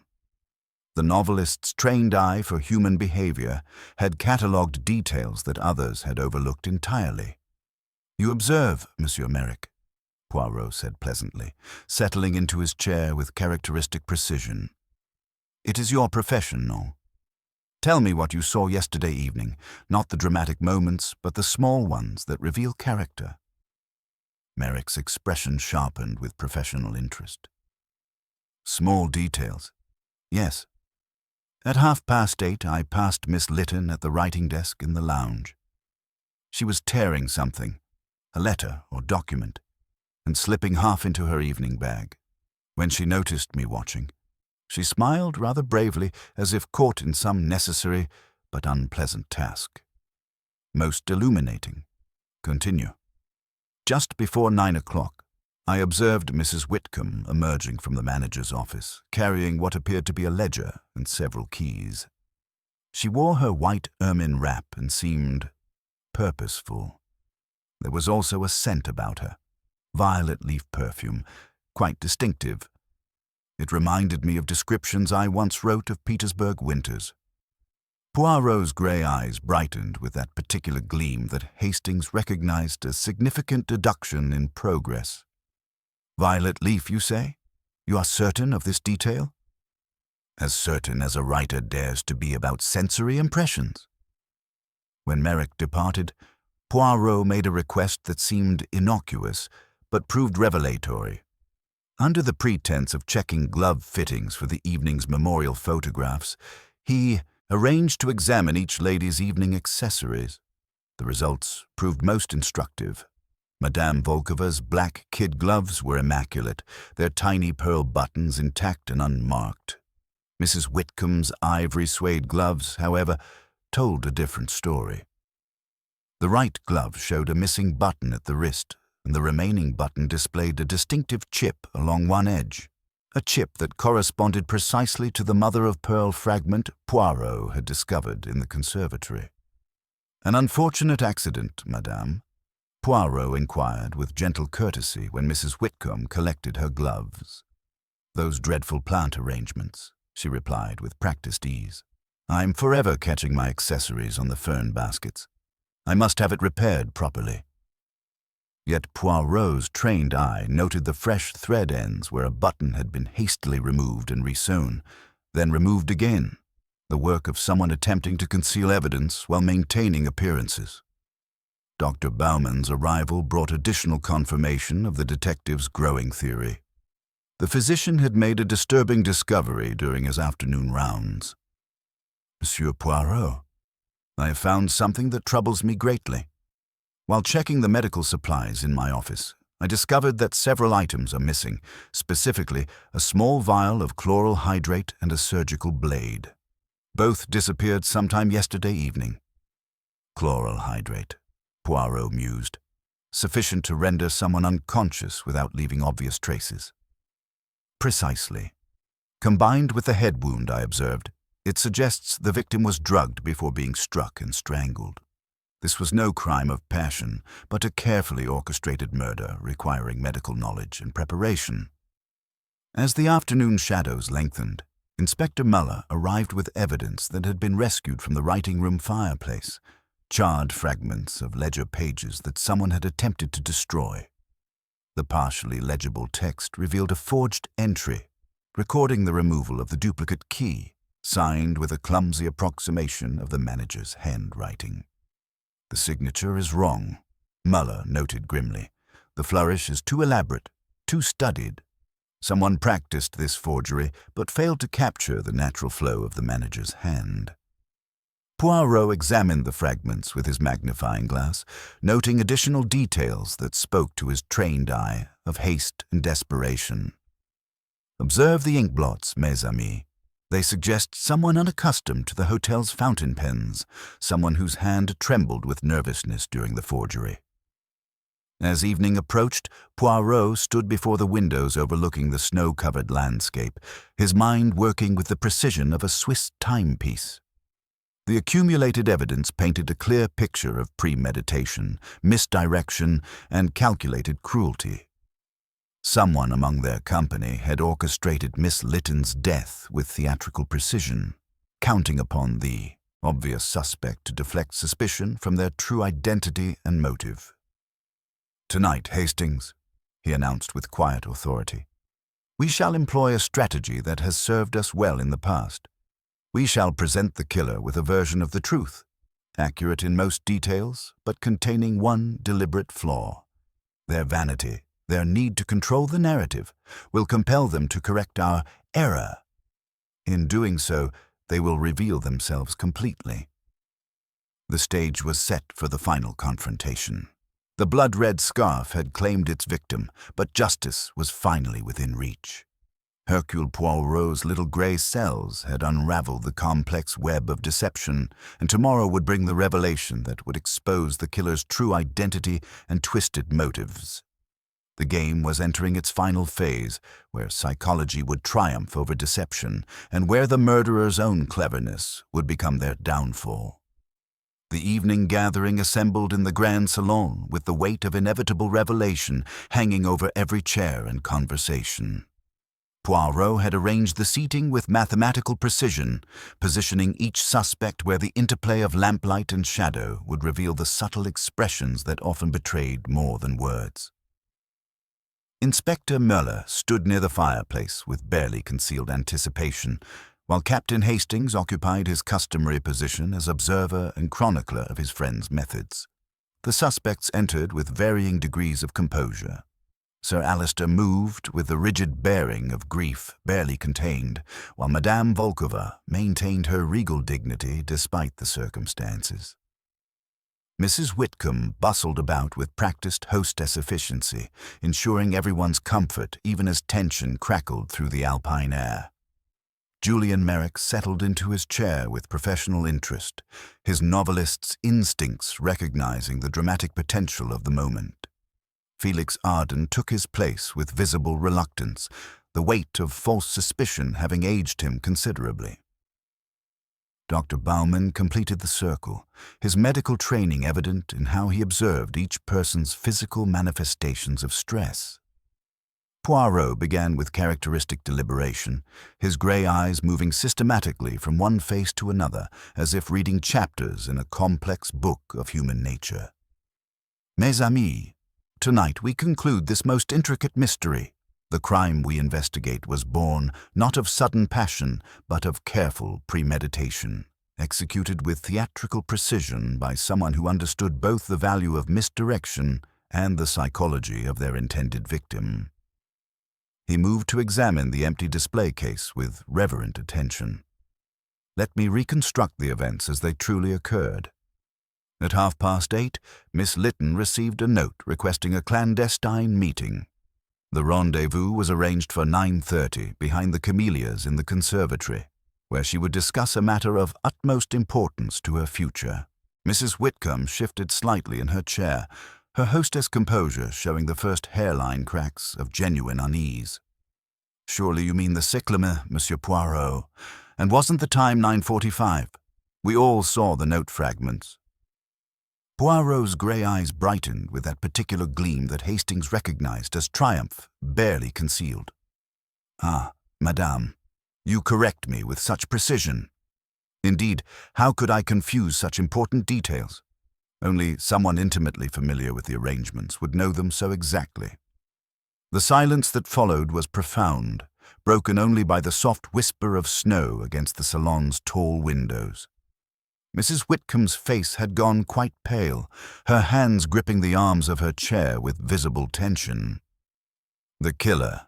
The novelist's trained eye for human behavior had catalogued details that others had overlooked entirely. "You observe, Monsieur Merrick," Poirot said pleasantly, settling into his chair with characteristic precision. "It is your profession, no? Tell me what you saw yesterday evening, not the dramatic moments, but the small ones that reveal character." Merrick's expression sharpened with professional interest. "Small details. Yes. At 8:30, I passed Miss Lytton at the writing desk in the lounge. She was tearing something, a letter or document, and slipping half into her evening bag. When she noticed me watching, she smiled rather bravely, as if caught in some necessary but unpleasant task. Most illuminating. Continue. Just before 9 o'clock, I observed Mrs. Whitcomb emerging from the manager's office, carrying what appeared to be a ledger and several keys. She wore her white ermine wrap and seemed purposeful. There was also a scent about her, violet leaf perfume, quite distinctive. It reminded me of descriptions I once wrote of Petersburg winters. Poirot's grey eyes brightened with that particular gleam that Hastings recognized as significant deduction in progress. "Violet leaf, you say? You are certain of this detail?" "As certain as a writer dares to be about sensory impressions." When Merrick departed, Poirot made a request that seemed innocuous, but proved revelatory. Under the pretense of checking glove fittings for the evening's memorial photographs, he arranged to examine each lady's evening accessories. The results proved most instructive. Madame Volkova's black kid gloves were immaculate, their tiny pearl buttons intact and unmarked. Mrs. Whitcomb's ivory suede gloves, however, told a different story. The right glove showed a missing button at the wrist, and the remaining button displayed a distinctive chip along one edge, a chip that corresponded precisely to the mother-of-pearl fragment Poirot had discovered in the conservatory. "An unfortunate accident, madame?" Poirot inquired with gentle courtesy when Mrs. Whitcomb collected her gloves. "Those dreadful plant arrangements," she replied with practiced ease. "I'm forever catching my accessories on the fern baskets. I must have it repaired properly." Yet Poirot's trained eye noted the fresh thread ends where a button had been hastily removed and resewn, then removed again, the work of someone attempting to conceal evidence while maintaining appearances. Dr. Bauman's arrival brought additional confirmation of the detective's growing theory. The physician had made a disturbing discovery during his afternoon rounds. "Monsieur Poirot, I have found something that troubles me greatly. While checking the medical supplies in my office, I discovered that several items are missing, specifically a small vial of chloral hydrate and a surgical blade. Both disappeared sometime yesterday evening." "Chloral hydrate," Poirot mused, "sufficient to render someone unconscious without leaving obvious traces." "Precisely. Combined with the head wound I observed, it suggests the victim was drugged before being struck and strangled. This was no crime of passion, but a carefully orchestrated murder requiring medical knowledge and preparation." As the afternoon shadows lengthened, Inspector Muller arrived with evidence that had been rescued from the writing room fireplace, charred fragments of ledger pages that someone had attempted to destroy. The partially legible text revealed a forged entry, recording the removal of the duplicate key, signed with a clumsy approximation of the manager's handwriting. "The signature is wrong," Muller noted grimly. "The flourish is too elaborate, too studied. Someone practiced this forgery, but failed to capture the natural flow of the manager's hand." Poirot examined the fragments with his magnifying glass, noting additional details that spoke to his trained eye of haste and desperation. "Observe the ink blots, mes amis. They suggest someone unaccustomed to the hotel's fountain pens, someone whose hand trembled with nervousness during the forgery." As evening approached, Poirot stood before the windows overlooking the snow-covered landscape, his mind working with the precision of a Swiss timepiece. The accumulated evidence painted a clear picture of premeditation, misdirection, and calculated cruelty. Someone among their company had orchestrated Miss Lytton's death with theatrical precision, counting upon the obvious suspect to deflect suspicion from their true identity and motive. "Tonight, Hastings," he announced with quiet authority, "we shall employ a strategy that has served us well in the past. We shall present the killer with a version of the truth, accurate in most details, but containing one deliberate flaw. Their vanity, their need to control the narrative, will compel them to correct our error. In doing so, they will reveal themselves completely." The stage was set for the final confrontation. The blood-red scarf had claimed its victim, but justice was finally within reach. Hercule Poirot's little grey cells had unraveled the complex web of deception, and tomorrow would bring the revelation that would expose the killer's true identity and twisted motives. The game was entering its final phase, where psychology would triumph over deception, and where the murderer's own cleverness would become their downfall. The evening gathering assembled in the grand salon, with the weight of inevitable revelation hanging over every chair and conversation. Poirot had arranged the seating with mathematical precision, positioning each suspect where the interplay of lamplight and shadow would reveal the subtle expressions that often betrayed more than words. Inspector Muller stood near the fireplace with barely concealed anticipation, while Captain Hastings occupied his customary position as observer and chronicler of his friend's methods. The suspects entered with varying degrees of composure. Sir Alister moved with the rigid bearing of grief barely contained, while Madame Volkova maintained her regal dignity despite the circumstances. Mrs. Whitcomb bustled about with practiced hostess efficiency, ensuring everyone's comfort even as tension crackled through the alpine air. Julian Merrick settled into his chair with professional interest, his novelist's instincts recognizing the dramatic potential of the moment. Felix Arden took his place with visible reluctance, the weight of false suspicion having aged him considerably. Dr. Baumann completed the circle, his medical training evident in how he observed each person's physical manifestations of stress. Poirot began with characteristic deliberation, his grey eyes moving systematically from one face to another, as if reading chapters in a complex book of human nature. "Mes amis, tonight we conclude this most intricate mystery. The crime we investigate was born not of sudden passion, but of careful premeditation, executed with theatrical precision by someone who understood both the value of misdirection and the psychology of their intended victim." He moved to examine the empty display case with reverent attention. "Let me reconstruct the events as they truly occurred. At 8:30, Miss Lytton received a note requesting a clandestine meeting. The rendezvous was arranged for 9:30 behind the camellias in the conservatory, where she would discuss a matter of utmost importance to her future. Mrs. Whitcomb shifted slightly in her chair, her hostess composure showing the first hairline cracks of genuine unease. "Surely you mean the cyclamen, Monsieur Poirot. And wasn't the time 9:45? We all saw the note fragments." Poirot's grey eyes brightened with that particular gleam that Hastings recognized as triumph, barely concealed. "Ah, madame, you correct me with such precision. Indeed, how could I confuse such important details? Only someone intimately familiar with the arrangements would know them so exactly." The silence that followed was profound, broken only by the soft whisper of snow against the salon's tall windows. Mrs. Whitcomb's face had gone quite pale, her hands gripping the arms of her chair with visible tension. "The killer,"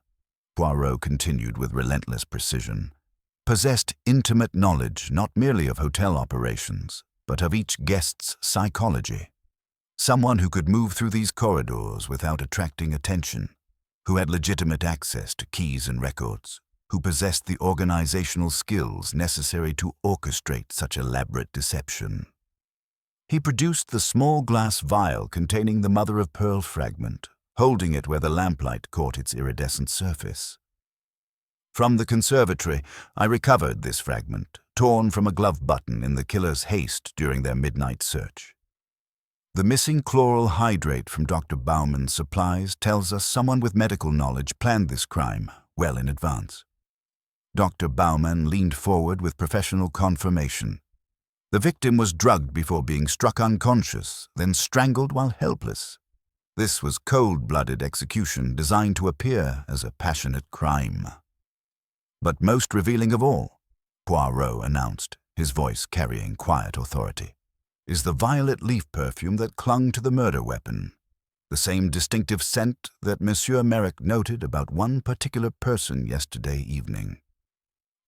Poirot continued with relentless precision, "possessed intimate knowledge not merely of hotel operations, but of each guest's psychology. Someone who could move through these corridors without attracting attention, who had legitimate access to keys and records, who possessed the organizational skills necessary to orchestrate such elaborate deception." He produced the small glass vial containing the mother-of-pearl fragment, holding it where the lamplight caught its iridescent surface. From the conservatory, I recovered this fragment, torn from a glove button in the killer's haste during their midnight search. The missing chloral hydrate from Dr. Bauman's supplies tells us someone with medical knowledge planned this crime well in advance. Dr. Bauman leaned forward with professional confirmation. The victim was drugged before being struck unconscious, then strangled while helpless. This was cold-blooded execution designed to appear as a passionate crime. But most revealing of all, Poirot announced, his voice carrying quiet authority, is the violet leaf perfume that clung to the murder weapon. The same distinctive scent that Monsieur Merrick noted about one particular person yesterday evening.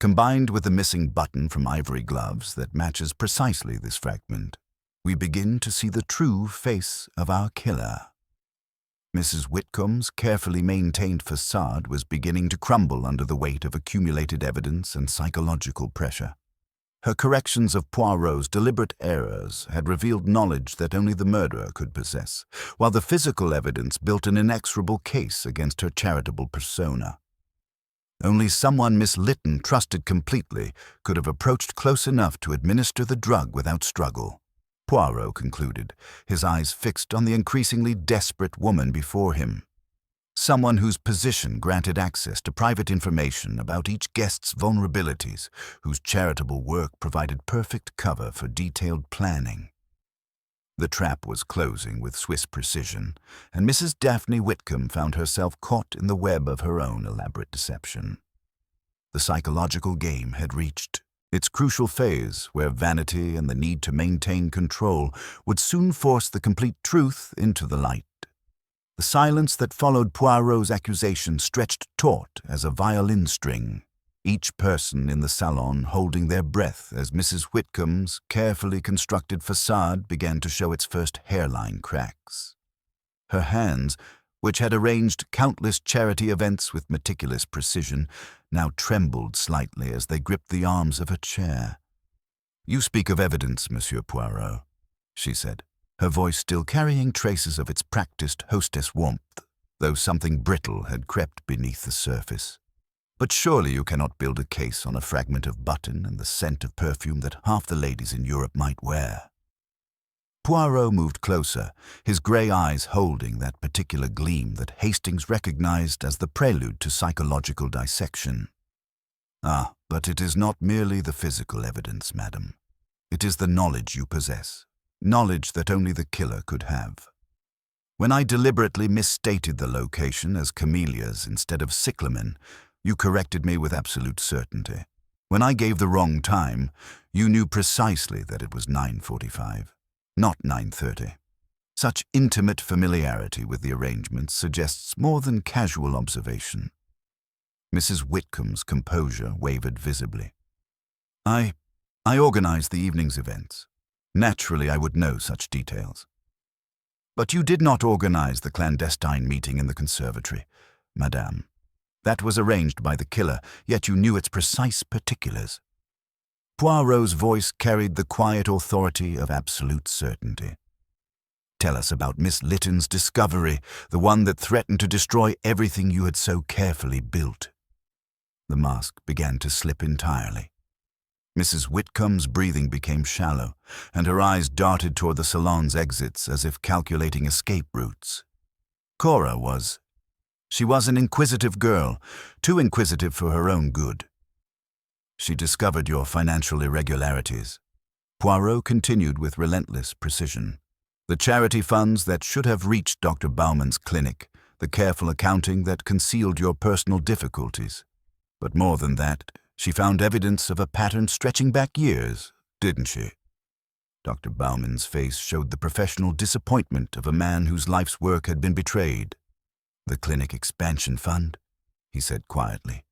Combined with the missing button from ivory gloves that matches precisely this fragment, we begin to see the true face of our killer. Mrs. Whitcomb's carefully maintained facade was beginning to crumble under the weight of accumulated evidence and psychological pressure. Her corrections of Poirot's deliberate errors had revealed knowledge that only the murderer could possess, while the physical evidence built an inexorable case against her charitable persona. Only someone Miss Lytton trusted completely could have approached close enough to administer the drug without struggle, Poirot concluded, his eyes fixed on the increasingly desperate woman before him. Someone whose position granted access to private information about each guest's vulnerabilities, whose charitable work provided perfect cover for detailed planning. The trap was closing with Swiss precision, and Mrs. Daphne Whitcomb found herself caught in the web of her own elaborate deception. The psychological game had reached its crucial phase, where vanity and the need to maintain control would soon force the complete truth into the light. The silence that followed Poirot's accusation stretched taut as a violin string, each person in the salon holding their breath as Mrs. Whitcomb's carefully constructed facade began to show its first hairline cracks. Her hands, which had arranged countless charity events with meticulous precision, now trembled slightly as they gripped the arms of her chair. "You speak of evidence, Monsieur Poirot," she said, her voice still carrying traces of its practiced hostess warmth, though something brittle had crept beneath the surface. "But surely you cannot build a case on a fragment of button and the scent of perfume that half the ladies in Europe might wear." Poirot moved closer, his grey eyes holding that particular gleam that Hastings recognized as the prelude to psychological dissection. "Ah, but it is not merely the physical evidence, madam. It is the knowledge you possess, knowledge that only the killer could have. When I deliberately misstated the location as camellias instead of cyclamen, you corrected me with absolute certainty. When I gave the wrong time, you knew precisely that it was 9:45, not 9:30. Such intimate familiarity with the arrangements suggests more than casual observation." Mrs. Whitcomb's composure wavered visibly. I organized the evening's events. Naturally, I would know such details." "But you did not organize the clandestine meeting in the conservatory, madame. That was arranged by the killer, yet you knew its precise particulars." Poirot's voice carried the quiet authority of absolute certainty. "Tell us about Miss Lytton's discovery, the one that threatened to destroy everything you had so carefully built." The mask began to slip entirely. Mrs. Whitcomb's breathing became shallow, and her eyes darted toward the salon's exits as if calculating escape routes. Cora was... She was an inquisitive girl, too inquisitive for her own good. "She discovered your financial irregularities," Poirot continued with relentless precision. "The charity funds that should have reached Dr. Bauman's clinic, the careful accounting that concealed your personal difficulties. But more than that, she found evidence of a pattern stretching back years, didn't she?" Dr. Bauman's face showed the professional disappointment of a man whose life's work had been betrayed. "The clinic expansion fund," he said quietly.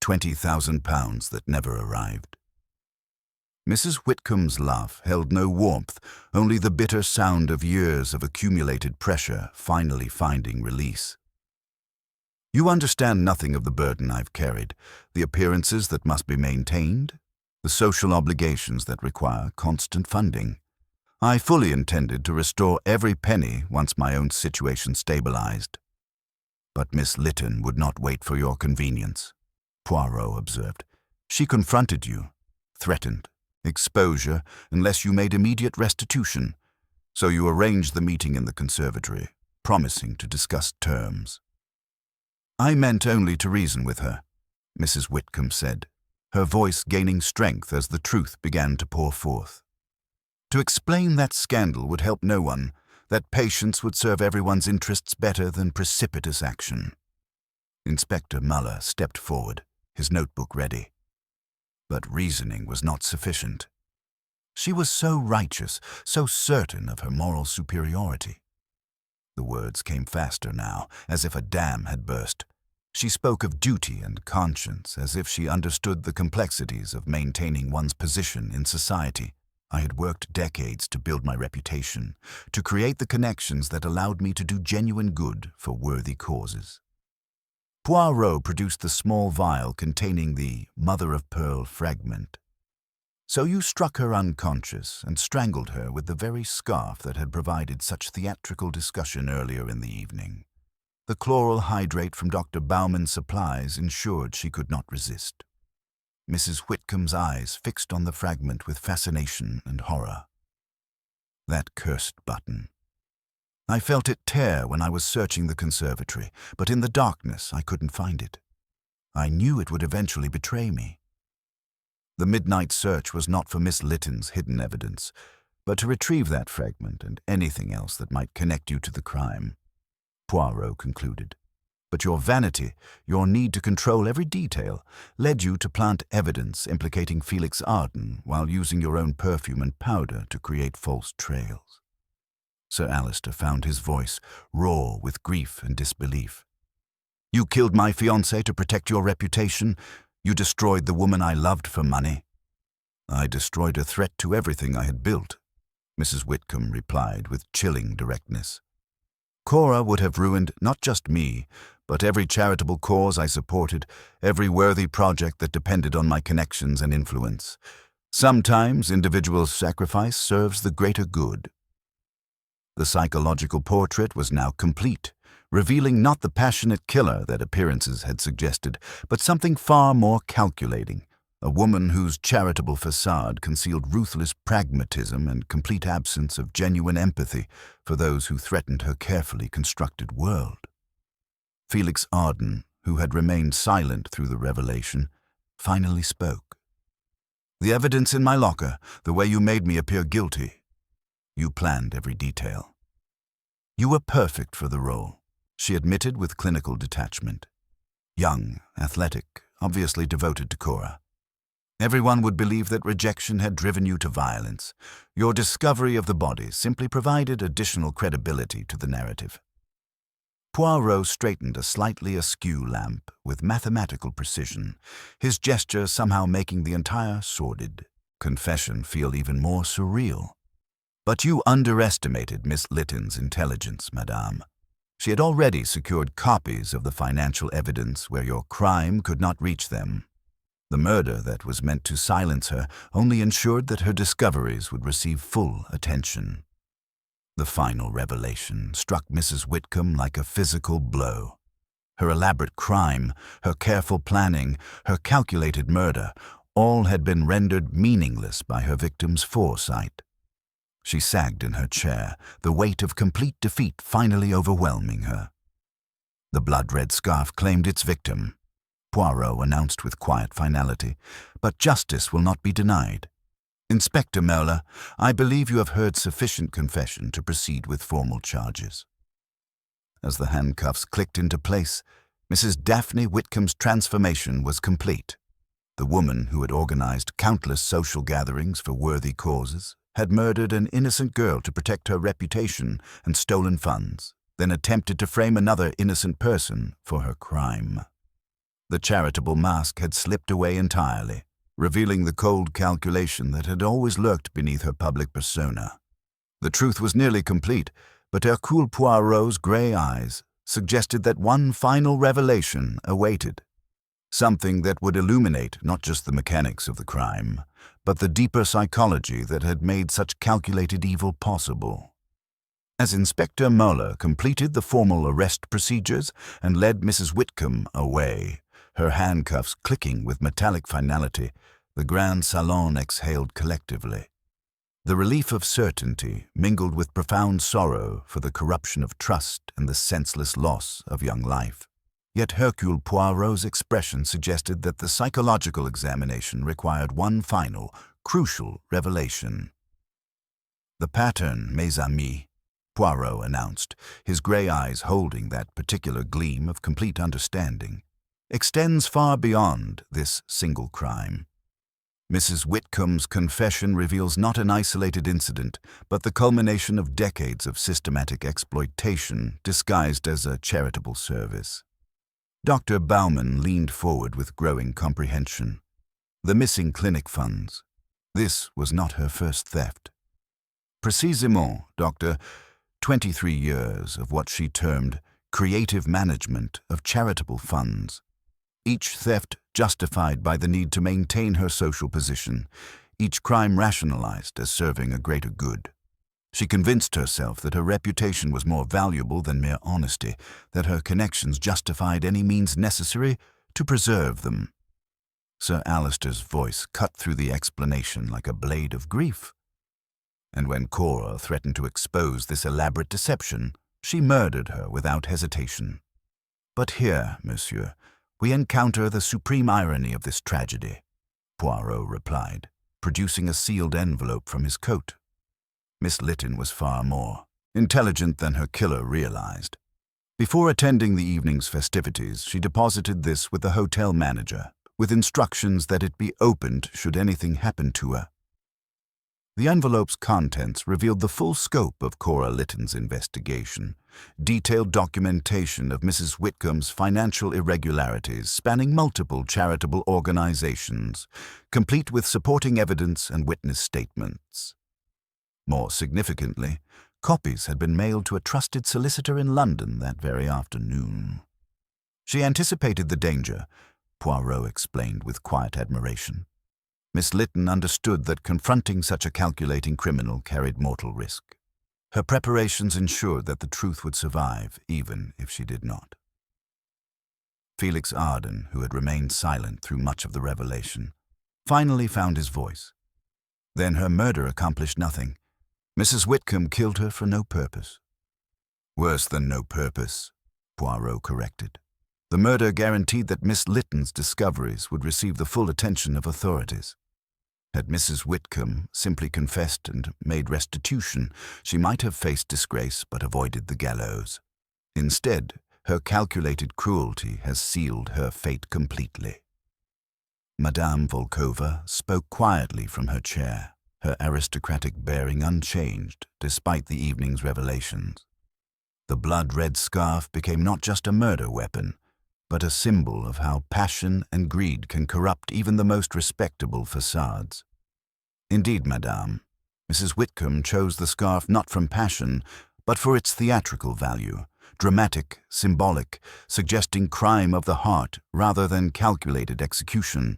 £20,000 that never arrived. Mrs. Whitcomb's laugh held no warmth, only the bitter sound of years of accumulated pressure finally finding release. "You understand nothing of the burden I've carried, the appearances that must be maintained, the social obligations that require constant funding. I fully intended to restore every penny once my own situation stabilized. But Miss Lytton would not wait for your convenience. Poirot observed. "She confronted you, threatened exposure unless you made immediate restitution, so you arranged the meeting in the conservatory, promising to discuss terms." "I meant only to reason with her," Mrs. Whitcomb said, her voice gaining strength as the truth began to pour forth. "To explain that scandal would help no one, that patience would serve everyone's interests better than precipitous action." Inspector Muller stepped forward, his notebook ready. But reasoning was not sufficient. She was so righteous, so certain of her moral superiority. The words came faster now, as if a dam had burst. She spoke of duty and conscience as if she understood the complexities of maintaining one's position in society. "I had worked decades to build my reputation, to create the connections that allowed me to do genuine good for worthy causes." Poirot produced the small vial containing the mother-of-pearl fragment. "So you struck her unconscious and strangled her with the very scarf that had provided such theatrical discussion earlier in the evening. The chloral hydrate from Dr. Bauman's supplies ensured she could not resist." Mrs. Whitcomb's eyes fixed on the fragment with fascination and horror. "That cursed button. I felt it tear when I was searching the conservatory, but in the darkness I couldn't find it. I knew it would eventually betray me. The midnight search was not for Miss Lytton's hidden evidence, but to retrieve that fragment and anything else that might connect you to the crime," Poirot concluded. "But your vanity, your need to control every detail, led you to plant evidence implicating Felix Arden while using your own perfume and powder to create false trails." Sir Alister found his voice raw with grief and disbelief. "You killed my fiancée to protect your reputation. You destroyed the woman I loved for money." "I destroyed a threat to everything I had built," Mrs. Whitcomb replied with chilling directness. "Cora would have ruined not just me, but every charitable cause I supported, every worthy project that depended on my connections and influence. Sometimes individual sacrifice serves the greater good." The psychological portrait was now complete, revealing not the passionate killer that appearances had suggested, but something far more calculating, a woman whose charitable facade concealed ruthless pragmatism and complete absence of genuine empathy for those who threatened her carefully constructed world. Felix Arden, who had remained silent through the revelation, finally spoke. "The evidence in my locker, the way you made me appear guilty. You planned every detail. You were perfect for the role," she admitted with clinical detachment. "Young, athletic, obviously devoted to Cora. Everyone would believe that rejection had driven you to violence. Your discovery of the body simply provided additional credibility to the narrative." Poirot straightened a slightly askew lamp with mathematical precision, his gesture somehow making the entire sordid confession feel even more surreal. "But you underestimated Miss Lytton's intelligence, madame. She had already secured copies of the financial evidence where your crime could not reach them. The murder that was meant to silence her only ensured that her discoveries would receive full attention." The final revelation struck Mrs. Whitcomb like a physical blow. Her elaborate crime, her careful planning, her calculated murder, all had been rendered meaningless by her victim's foresight. She sagged in her chair, the weight of complete defeat finally overwhelming her. "The blood-red scarf claimed its victim," Poirot announced with quiet finality, "but justice will not be denied. Inspector Muller, I believe you have heard sufficient confession to proceed with formal charges." As the handcuffs clicked into place, Mrs. Daphne Whitcomb's transformation was complete. The woman who had organized countless social gatherings for worthy causes had murdered an innocent girl to protect her reputation and stolen funds, then attempted to frame another innocent person for her crime. The charitable mask had slipped away entirely, revealing the cold calculation that had always lurked beneath her public persona. The truth was nearly complete, but Hercule Poirot's grey eyes suggested that one final revelation awaited. Something that would illuminate not just the mechanics of the crime, but the deeper psychology that had made such calculated evil possible. As Inspector Muller completed the formal arrest procedures and led Mrs. Whitcomb away, Her handcuffs clicking with metallic finality, the Grand Salon exhaled collectively. The relief of certainty mingled with profound sorrow for the corruption of trust and the senseless loss of young life. Yet Hercule Poirot's expression suggested that the psychological examination required one final, crucial revelation. "The pattern, mes amis," Poirot announced, his grey eyes holding that particular gleam of complete understanding, "extends far beyond this single crime. Mrs. Whitcomb's confession reveals not an isolated incident, but the culmination of decades of systematic exploitation disguised as a charitable service." Dr. Baumann leaned forward with growing comprehension. The missing clinic funds. This was not her first theft. Précisément, Doctor, 23 years of what she termed creative management of charitable funds. Each theft justified by the need to maintain her social position, each crime rationalized as serving a greater good. She convinced herself that her reputation was more valuable than mere honesty, that her connections justified any means necessary to preserve them. Sir Alister's voice cut through the explanation like a blade of grief. And when Cora threatened to expose this elaborate deception, she murdered her without hesitation. "But here, monsieur, we encounter the supreme irony of this tragedy," Poirot replied, producing a sealed envelope from his coat. Miss Lytton was far more intelligent than her killer realized. Before attending the evening's festivities, she deposited this with the hotel manager, with instructions that it be opened should anything happen to her. The envelope's contents revealed the full scope of Cora Lytton's investigation, detailed documentation of Mrs. Whitcomb's financial irregularities spanning multiple charitable organizations, complete with supporting evidence and witness statements. More significantly, copies had been mailed to a trusted solicitor in London that very afternoon. She anticipated the danger, Poirot explained with quiet admiration. Miss Lytton understood that confronting such a calculating criminal carried mortal risk. Her preparations ensured that the truth would survive, even if she did not. Felix Arden, who had remained silent through much of the revelation, finally found his voice. Then her murder accomplished nothing. Mrs. Whitcomb killed her for no purpose. "Worse than no purpose," Poirot corrected. "The murder guaranteed that Miss Lytton's discoveries would receive the full attention of authorities. Had Mrs. Whitcomb simply confessed and made restitution, she might have faced disgrace but avoided the gallows. Instead, her calculated cruelty has sealed her fate completely." Madame Volkova spoke quietly from her chair, her aristocratic bearing unchanged despite the evening's revelations. The blood-red scarf became not just a murder weapon, but a symbol of how passion and greed can corrupt even the most respectable facades. Indeed, madame, Mrs. Whitcomb chose the scarf not from passion, but for its theatrical value, dramatic, symbolic, suggesting crime of the heart rather than calculated execution.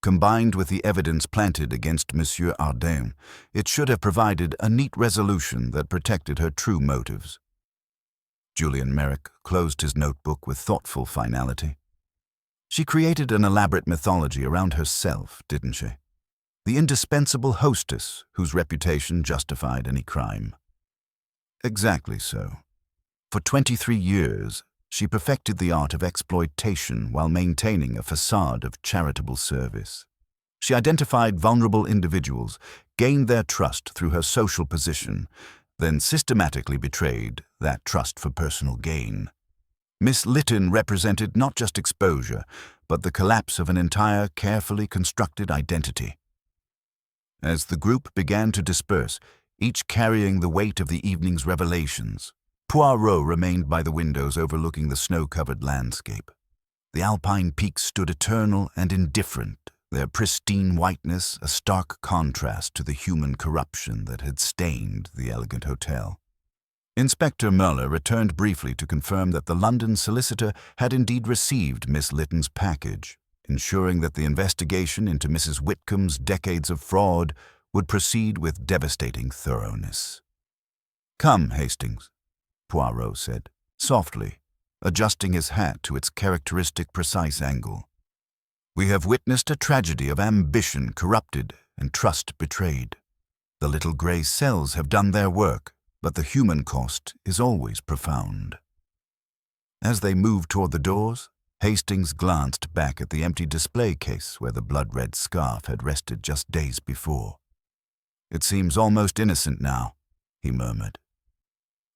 Combined with the evidence planted against Monsieur Arden, it should have provided a neat resolution that protected her true motives. Julian Merrick closed his notebook with thoughtful finality. "She created an elaborate mythology around herself, didn't she? The indispensable hostess whose reputation justified any crime." "Exactly so. For 23 years, she perfected the art of exploitation while maintaining a facade of charitable service. She identified vulnerable individuals, gained their trust through her social position, then systematically betrayed that trust for personal gain. Miss Lytton represented not just exposure, but the collapse of an entire carefully constructed identity." As the group began to disperse, each carrying the weight of the evening's revelations, Poirot remained by the windows overlooking the snow-covered landscape. The alpine peaks stood eternal and indifferent, their pristine whiteness a stark contrast to the human corruption that had stained the elegant hotel. Inspector Muller returned briefly to confirm that the London solicitor had indeed received Miss Lytton's package, ensuring that the investigation into Mrs. Whitcomb's decades of fraud would proceed with devastating thoroughness. "Come, Hastings," Poirot said, softly, adjusting his hat to its characteristic precise angle. "We have witnessed a tragedy of ambition corrupted and trust betrayed. The little grey cells have done their work, but the human cost is always profound." As they moved toward the doors, Hastings glanced back at the empty display case where the blood-red scarf had rested just days before. "It seems almost innocent now," he murmured.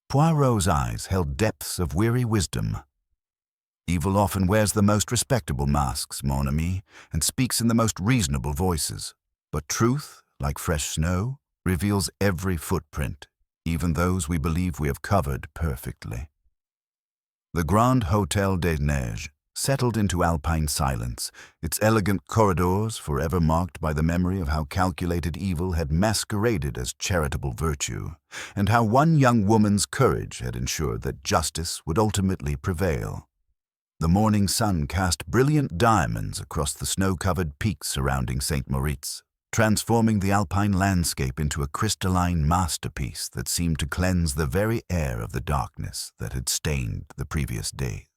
Poirot's eyes held depths of weary wisdom. "Evil often wears the most respectable masks, mon ami, and speaks in the most reasonable voices. But truth, like fresh snow, reveals every footprint, even those we believe we have covered perfectly." The Grand Hôtel des Neiges settled into alpine silence, its elegant corridors forever marked by the memory of how calculated evil had masqueraded as charitable virtue, and how one young woman's courage had ensured that justice would ultimately prevail. The morning sun cast brilliant diamonds across the snow-covered peaks surrounding St. Moritz, transforming the alpine landscape into a crystalline masterpiece that seemed to cleanse the very air of the darkness that had stained the previous day.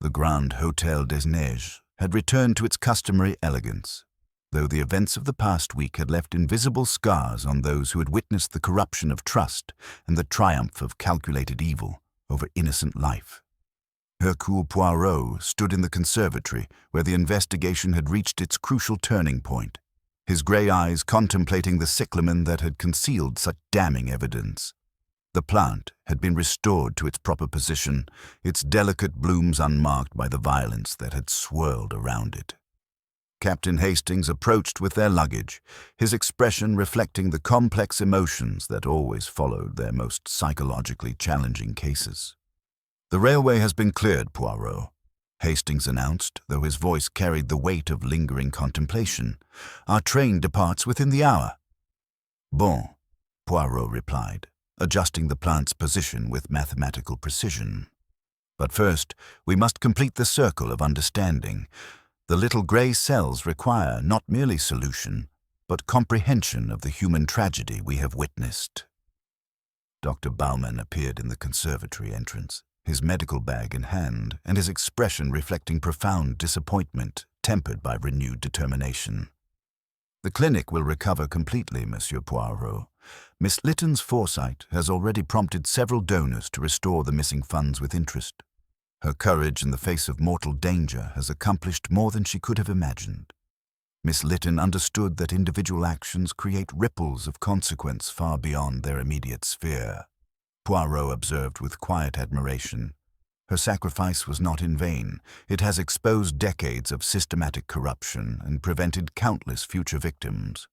The Grand Hôtel des Neiges had returned to its customary elegance, though the events of the past week had left invisible scars on those who had witnessed the corruption of trust and the triumph of calculated evil over innocent life. Hercule Poirot stood in the conservatory where the investigation had reached its crucial turning point, his grey eyes contemplating the cyclamen that had concealed such damning evidence. The plant had been restored to its proper position, its delicate blooms unmarked by the violence that had swirled around it. Captain Hastings approached with their luggage, his expression reflecting the complex emotions that always followed their most psychologically challenging cases. "The railway has been cleared, Poirot," Hastings announced, though his voice carried the weight of lingering contemplation. "Our train departs within the hour." "Bon," Poirot replied, adjusting the plant's position with mathematical precision. "But first, we must complete the circle of understanding. The little grey cells require not merely solution, but comprehension of the human tragedy we have witnessed." Dr. Baumann appeared in the conservatory entrance, his medical bag in hand, and his expression reflecting profound disappointment, tempered by renewed determination. "The clinic will recover completely, Monsieur Poirot. Miss Lytton's foresight has already prompted several donors to restore the missing funds with interest. Her courage in the face of mortal danger has accomplished more than she could have imagined. Miss Lytton understood that individual actions create ripples of consequence far beyond their immediate sphere," Poirot observed with quiet admiration. "Her sacrifice was not in vain. It has exposed decades of systematic corruption and prevented countless future victims."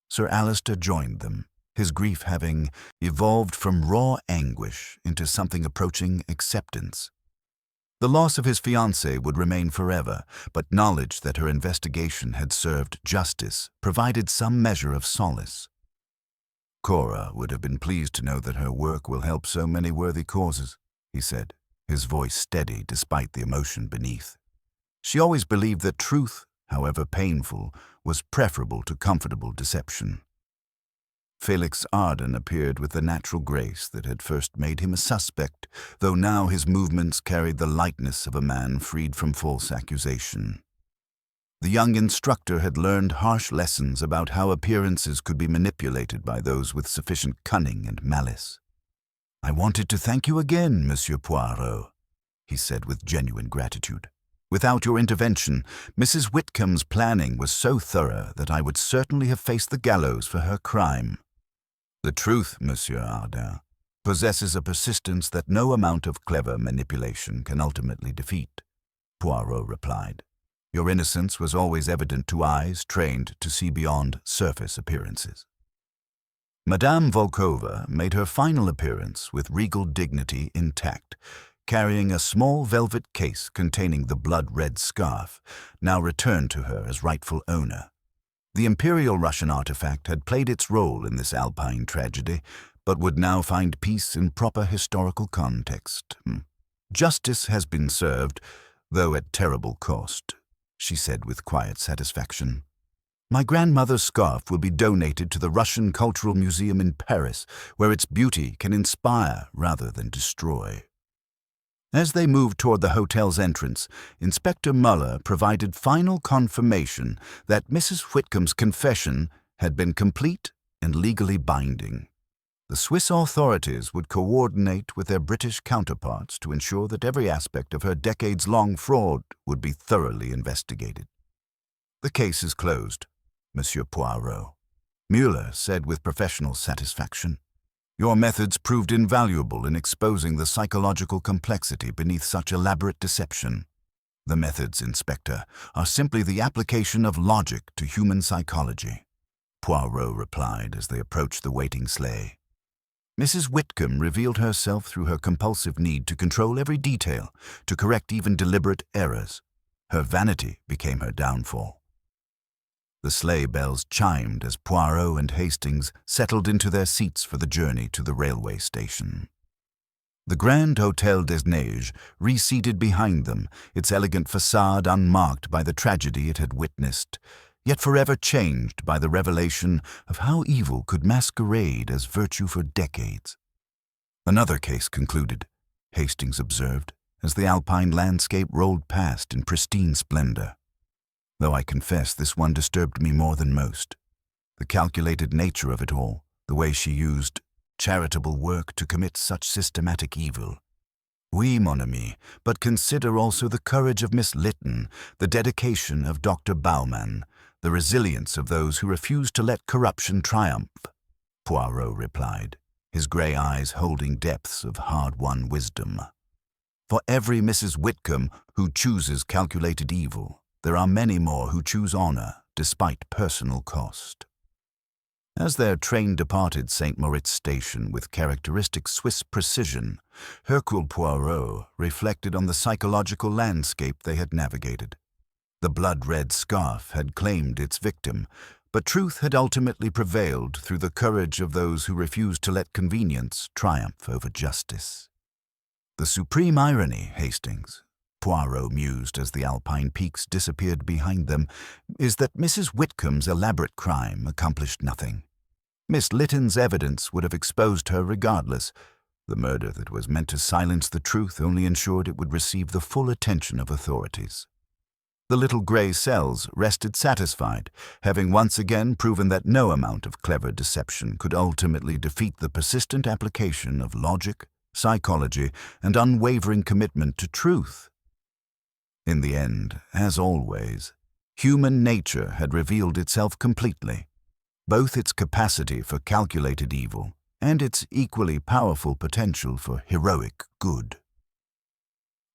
Sir Alistair joined them, his grief having evolved from raw anguish into something approaching acceptance. The loss of his fiancée would remain forever, but knowledge that her investigation had served justice provided some measure of solace. "Cora would have been pleased to know that her work will help so many worthy causes," he said, his voice steady despite the emotion beneath. "She always believed that truth, however painful, was preferable to comfortable deception." Felix Arden appeared with the natural grace that had first made him a suspect, though now his movements carried the lightness of a man freed from false accusation. The young instructor had learned harsh lessons about how appearances could be manipulated by those with sufficient cunning and malice. "I wanted to thank you again, Monsieur Poirot," he said with genuine gratitude. "Without your intervention, Mrs. Whitcomb's planning was so thorough that I would certainly have faced the gallows for her crime." "The truth, Monsieur Arden, possesses a persistence that no amount of clever manipulation can ultimately defeat," Poirot replied. "Your innocence was always evident to eyes trained to see beyond surface appearances." Madame Volkova made her final appearance with regal dignity intact, carrying a small velvet case containing the blood-red scarf, now returned to her as rightful owner. The Imperial Russian artifact had played its role in this alpine tragedy, but would now find peace in proper historical context. "Justice has been served, though at terrible cost," she said with quiet satisfaction. "My grandmother's scarf will be donated to the Russian Cultural Museum in Paris, where its beauty can inspire rather than destroy." As they moved toward the hotel's entrance, Inspector Muller provided final confirmation that Mrs. Whitcomb's confession had been complete and legally binding. The Swiss authorities would coordinate with their British counterparts to ensure that every aspect of her decades-long fraud would be thoroughly investigated. "The case is closed, Monsieur Poirot," Muller said with professional satisfaction. "Your methods proved invaluable in exposing the psychological complexity beneath such elaborate deception." "The methods, Inspector, are simply the application of logic to human psychology," Poirot replied as they approached the waiting sleigh. Mrs. Whitcomb revealed herself through her compulsive need to control every detail, to correct even deliberate errors. Her vanity became her downfall. The sleigh bells chimed as Poirot and Hastings settled into their seats for the journey to the railway station. The Grand Hôtel des Neiges receded behind them, its elegant facade unmarked by the tragedy it had witnessed, yet forever changed by the revelation of how evil could masquerade as virtue for decades. "Another case concluded," Hastings observed, as the alpine landscape rolled past in pristine splendor. "Though I confess this one disturbed me more than most. The calculated nature of it all, the way she used charitable work to commit such systematic evil. Oui, mon ami, but consider also the courage of Miss Lytton, the dedication of Dr. Baumann, the resilience of those who refused to let corruption triumph," Poirot replied, his grey eyes holding depths of hard-won wisdom. "For every Mrs. Whitcomb who chooses calculated evil, there are many more who choose honor despite personal cost." As their train departed St. Moritz station with characteristic Swiss precision, Hercule Poirot reflected on the psychological landscape they had navigated. The blood-red scarf had claimed its victim, but truth had ultimately prevailed through the courage of those who refused to let convenience triumph over justice. "The supreme irony, Hastings," Poirot mused as the alpine peaks disappeared behind them, "is that Mrs. Whitcomb's elaborate crime accomplished nothing. Miss Lytton's evidence would have exposed her regardless. The murder that was meant to silence the truth only ensured it would receive the full attention of authorities. The little grey cells rested satisfied, having once again proven that no amount of clever deception could ultimately defeat the persistent application of logic, psychology, and unwavering commitment to truth. In the end, as always, human nature had revealed itself completely, both its capacity for calculated evil and its equally powerful potential for heroic good."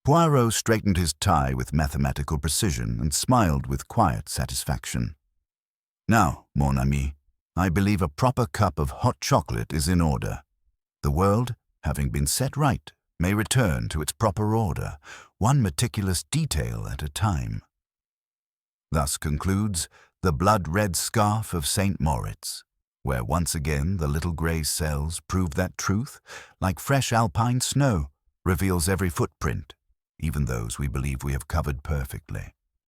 Poirot straightened his tie with mathematical precision and smiled with quiet satisfaction. "Now, mon ami, I believe a proper cup of hot chocolate is in order. The world, having been set right, may return to its proper order, one meticulous detail at a time." Thus concludes The Blood-Red Scarf of St. Moritz, where once again the little grey cells prove that truth, like fresh alpine snow, reveals every footprint, even those we believe we have covered perfectly.